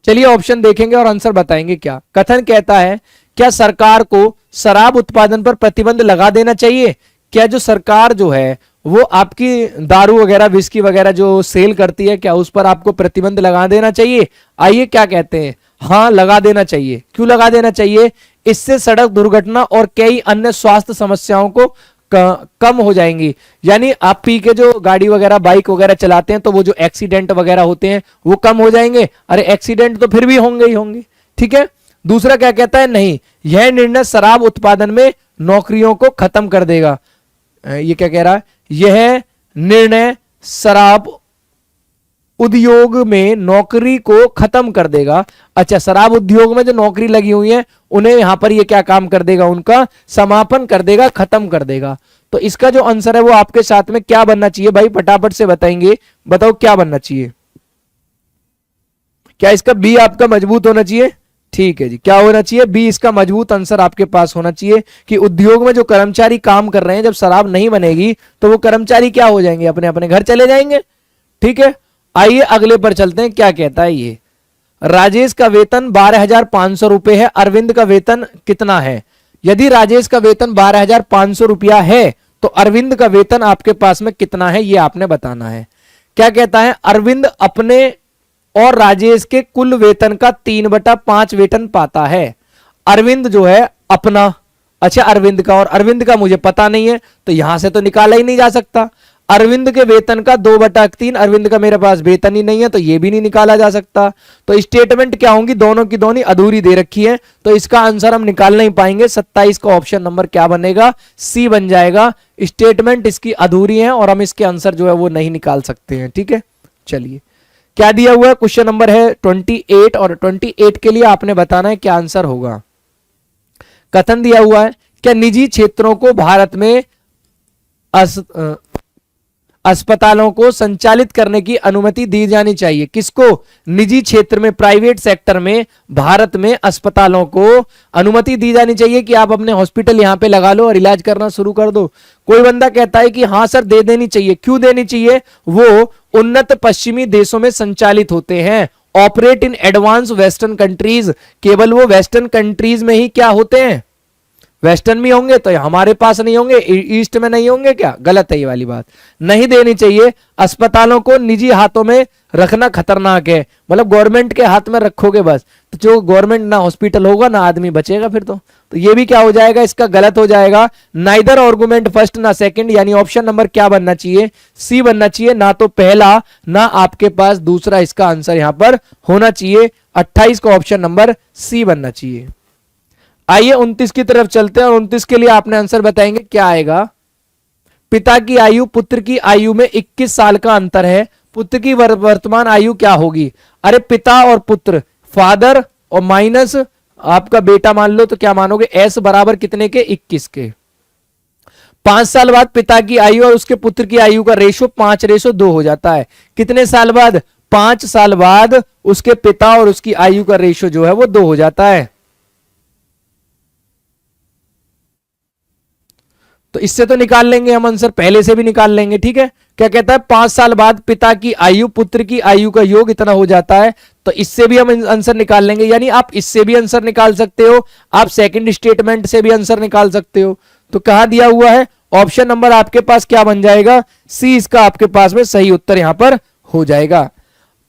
चलिए ऑप्शन देखेंगे और आंसर बताएंगे क्या। कथन कहता है, क्या सरकार को शराब उत्पादन पर प्रतिबंध लगा देना चाहिए। क्या जो सरकार जो है वो आपकी दारू वगैरह, विस्की वगैरह जो सेल करती है, क्या उस पर आपको प्रतिबंध लगा देना चाहिए। आइए क्या कहते हैं, हाँ लगा देना चाहिए। क्यों लगा देना चाहिए, इससे सड़क दुर्घटना और कई अन्य स्वास्थ्य समस्याओं को कम हो जाएंगी। यानी आप पी के जो गाड़ी वगैरह, बाइक वगैरह चलाते हैं तो वो जो एक्सीडेंट वगैरह होते हैं वो कम हो जाएंगे। अरे एक्सीडेंट तो फिर भी होंगे ही होंगे। ठीक है, दूसरा क्या कहता है, नहीं, यह निर्णय शराब उत्पादन में नौकरियों को खत्म कर देगा। ये क्या कह रहा है, यह निर्णय शराब उद्योग में नौकरी को खत्म कर देगा। अच्छा, शराब उद्योग में जो नौकरी लगी हुई है उन्हें यहां पर ये क्या काम कर देगा, उनका समापन कर देगा, खत्म कर देगा। तो इसका जो आंसर है वो आपके साथ में क्या बनना चाहिए भाई, फटाफट से बताएंगे, बताओ क्या बनना चाहिए। क्या इसका बी आपका मजबूत होना चाहिए। ठीक है जी, क्या होना चाहिए, बी इसका मजबूत आंसर आपके पास होना चाहिए कि उद्योग में जो कर्मचारी काम कर रहे हैं, जब शराब नहीं बनेगी तो वो कर्मचारी क्या हो जाएंगे, अपने अपने घर चले जाएंगे। ठीक है, आइए अगले पर चलते हैं। क्या कहता है ये, राजेश का वेतन 12,500 रुपए है, अरविंद का वेतन कितना है। यदि राजेश का वेतन 12,500 रुपया है तो अरविंद का वेतन आपके पास में कितना है, ये आपने बताना है। क्या कहता है, अरविंद अपने और राजेश के कुल वेतन का 3/5 वेतन पाता है। अरविंद जो है अपना, अच्छा अरविंद का, और अरविंद का मुझे पता नहीं है तो यहां से तो निकाला ही नहीं जा सकता। अरविंद के वेतन का 2/3, अरविंद का मेरे पास वेतन ही नहीं है तो ये भी नहीं निकाला जा सकता। तो स्टेटमेंट क्या होंगी, दोनों की दोनों अधूरी दे रखी है, तो इसका आंसर हम निकाल नहीं पाएंगे। 27 का ऑप्शन नंबर क्या बनेगा, सी बन जाएगा। स्टेटमेंट इसकी अधूरी है और हम इसके आंसर जो है वो नहीं निकाल सकते हैं। ठीक है, चलिए क्या दिया हुआ है, क्वेश्चन नंबर है 28 और 28 के लिए आपने बताना है क्या आंसर होगा। कथन दिया हुआ है, क्या निजी क्षेत्रों को भारत में अस्पतालों को संचालित करने की अनुमति दी जानी चाहिए। किसको, निजी क्षेत्र में, प्राइवेट सेक्टर में भारत में अस्पतालों को अनुमति दी जानी चाहिए कि आप अपने हॉस्पिटल यहां पे लगा लो और इलाज करना शुरू कर दो। कोई बंदा कहता है कि हां सर दे देनी चाहिए। क्यों देनी चाहिए, वो उन्नत पश्चिमी देशों में संचालित होते हैं, operate in advance western countries. केवल वो वेस्टर्न कंट्रीज में ही क्या होते हैं, वेस्टर्न में होंगे, तो हमारे पास नहीं होंगे, ईस्ट में नहीं होंगे क्या, गलत है ये वाली बात, नहीं देनी चाहिए। अस्पतालों को निजी हाथों में रखना खतरनाक है, मतलब गवर्नमेंट के हाथ में रखोगे बस तो जो गवर्नमेंट ना हॉस्पिटल होगा ना आदमी बचेगा फिर तो ये भी क्या हो जाएगा, इसका गलत हो जाएगा। नाइदर आर्गुमेंट फर्स्ट ना सेकंड, यानी ऑप्शन नंबर क्या बनना चाहिए, सी बनना चाहिए, ना तो पहला ना आपके पास दूसरा, इसका आंसर यहां पर होना चाहिए। 28 का ऑप्शन नंबर सी बनना चाहिए। आइए 29 की तरफ चलते हैं और 29 के लिए आपने आंसर बताएंगे क्या आएगा। पिता की आयु पुत्र की आयु में 21 साल का अंतर है, पुत्र की वर्तमान आयु क्या होगी। अरे पिता और पुत्र, फादर और माइनस आपका बेटा मान लो तो क्या मानोगे, एस बराबर कितने के, 21 के। 5 साल बाद पिता की आयु और उसके पुत्र की आयु का रेशो 5:2 हो जाता है। कितने साल बाद, 5 साल बाद उसके पिता और उसकी आयु का रेशो जो है वो 2 हो जाता है। तो इससे तो निकाल लेंगे हम आंसर, पहले से भी निकाल लेंगे। ठीक है, क्या कहता है, 5 साल बाद पिता की आयु पुत्र की आयु का योग इतना हो जाता है, तो इससे भी हम आंसर निकाल लेंगे। यानी आप इससे भी आंसर निकाल सकते हो, आप सेकंड स्टेटमेंट से भी आंसर निकाल सकते हो। तो कहां दिया हुआ है, ऑप्शन नंबर आपके पास क्या बन जाएगा, सी इसका आपके पास में सही उत्तर यहां पर हो जाएगा।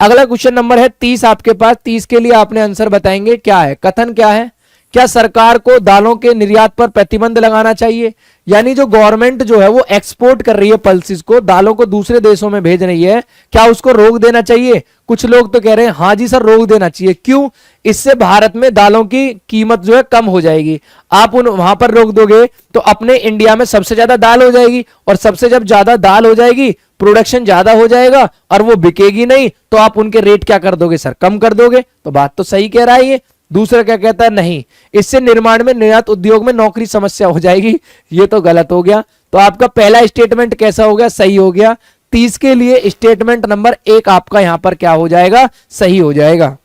अगला क्वेश्चन नंबर है 30 आपके पास। 30 के लिए आपने आंसर बताएंगे क्या है। कथन क्या है, क्या सरकार को दालों के निर्यात पर प्रतिबंध लगाना चाहिए। यानी जो गवर्नमेंट जो है वो एक्सपोर्ट कर रही है पल्सेस को, दालों को दूसरे देशों में भेज रही है, क्या उसको रोक देना चाहिए। कुछ लोग तो कह रहे हैं हाँ जी सर रोक देना चाहिए। क्यों, इससे भारत में दालों की कीमत जो है कम हो जाएगी। आप उन वहां पर रोक दोगे तो अपने इंडिया में सबसे ज्यादा दाल हो जाएगी, और सबसे जब ज्यादा दाल हो जाएगी प्रोडक्शन ज्यादा हो जाएगा और वो बिकेगी नहीं, तो आप उनके रेट क्या कर दोगे सर, कम कर दोगे। तो बात तो सही कह रहा है ये। दूसरा क्या कहता है, नहीं, इससे निर्माण में निर्यात उद्योग में नौकरी समस्या हो जाएगी। ये तो गलत हो गया। तो आपका पहला स्टेटमेंट कैसा हो गया, सही हो गया। 30 के लिए स्टेटमेंट नंबर 1 आपका यहां पर क्या हो जाएगा, सही हो जाएगा।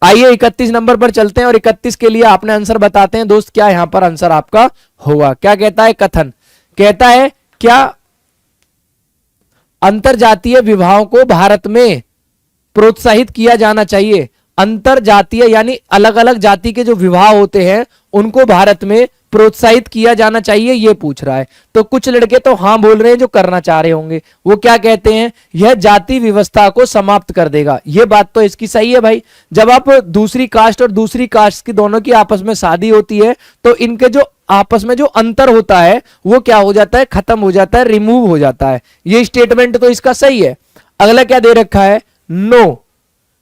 आइए 31 नंबर पर चलते हैं और 31 के लिए आपने आंसर बताते हैं दोस्त, क्या यहां पर आंसर आपका होगा। क्या कहता है कथन, कहता है क्या अंतरजातीय विवाहों को भारत में प्रोत्साहित किया जाना चाहिए। अंतर जातीय यानी अलग अलग जाति के जो विवाह होते हैं उनको भारत में प्रोत्साहित किया जाना चाहिए, ये पूछ रहा है। तो कुछ लड़के तो हां बोल रहे हैं जो करना चाह रहे होंगे, वो क्या कहते हैं, यह जाति व्यवस्था को समाप्त कर देगा। ये बात तो इसकी सही है भाई। जब आप दूसरी कास्ट और दूसरी कास्ट की दोनों की आपस में शादी होती है तो इनके जो आपस में जो अंतर होता है वो क्या हो जाता है, खत्म हो जाता है, रिमूव हो जाता है। ये स्टेटमेंट तो इसका सही है। अगला क्या दे रखा है, नो,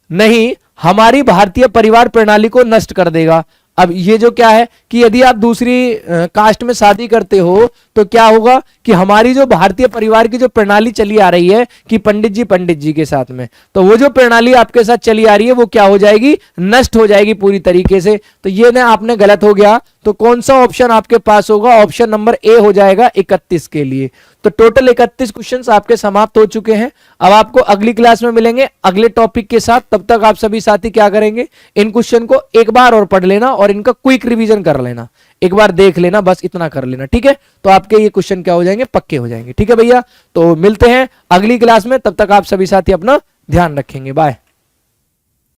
नहीं, हमारी भारतीय परिवार प्रणाली को नष्ट कर देगा। अब ये जो क्या है कि यदि आप दूसरी कास्ट में शादी करते हो तो क्या होगा कि हमारी जो भारतीय परिवार की जो प्रणाली चली आ रही है कि पंडित जी के साथ में, तो वो जो प्रणाली आपके साथ चली आ रही है वो क्या हो जाएगी, नष्ट हो जाएगी पूरी तरीके से। तो ये ना आपने गलत हो गया। तो कौन सा ऑप्शन आपके पास होगा, ऑप्शन नंबर ए हो जाएगा 31 के लिए। तो टोटल 31 क्वेश्चंस आपके समाप्त हो चुके हैं। अब आपको अगली क्लास में मिलेंगे अगले टॉपिक के साथ। तब तक आप सभी साथी क्या करेंगे, इन क्वेश्चन को एक बार और पढ़ लेना और इनका क्विक रिवीजन कर लेना, एक बार देख लेना, बस इतना कर लेना। ठीक है, तो आपके ये क्वेश्चन क्या हो जाएंगे, पक्के हो जाएंगे। ठीक है भैया, तो मिलते हैं अगली क्लास में। तब तक आप सभी साथी अपना ध्यान रखेंगे। बाय।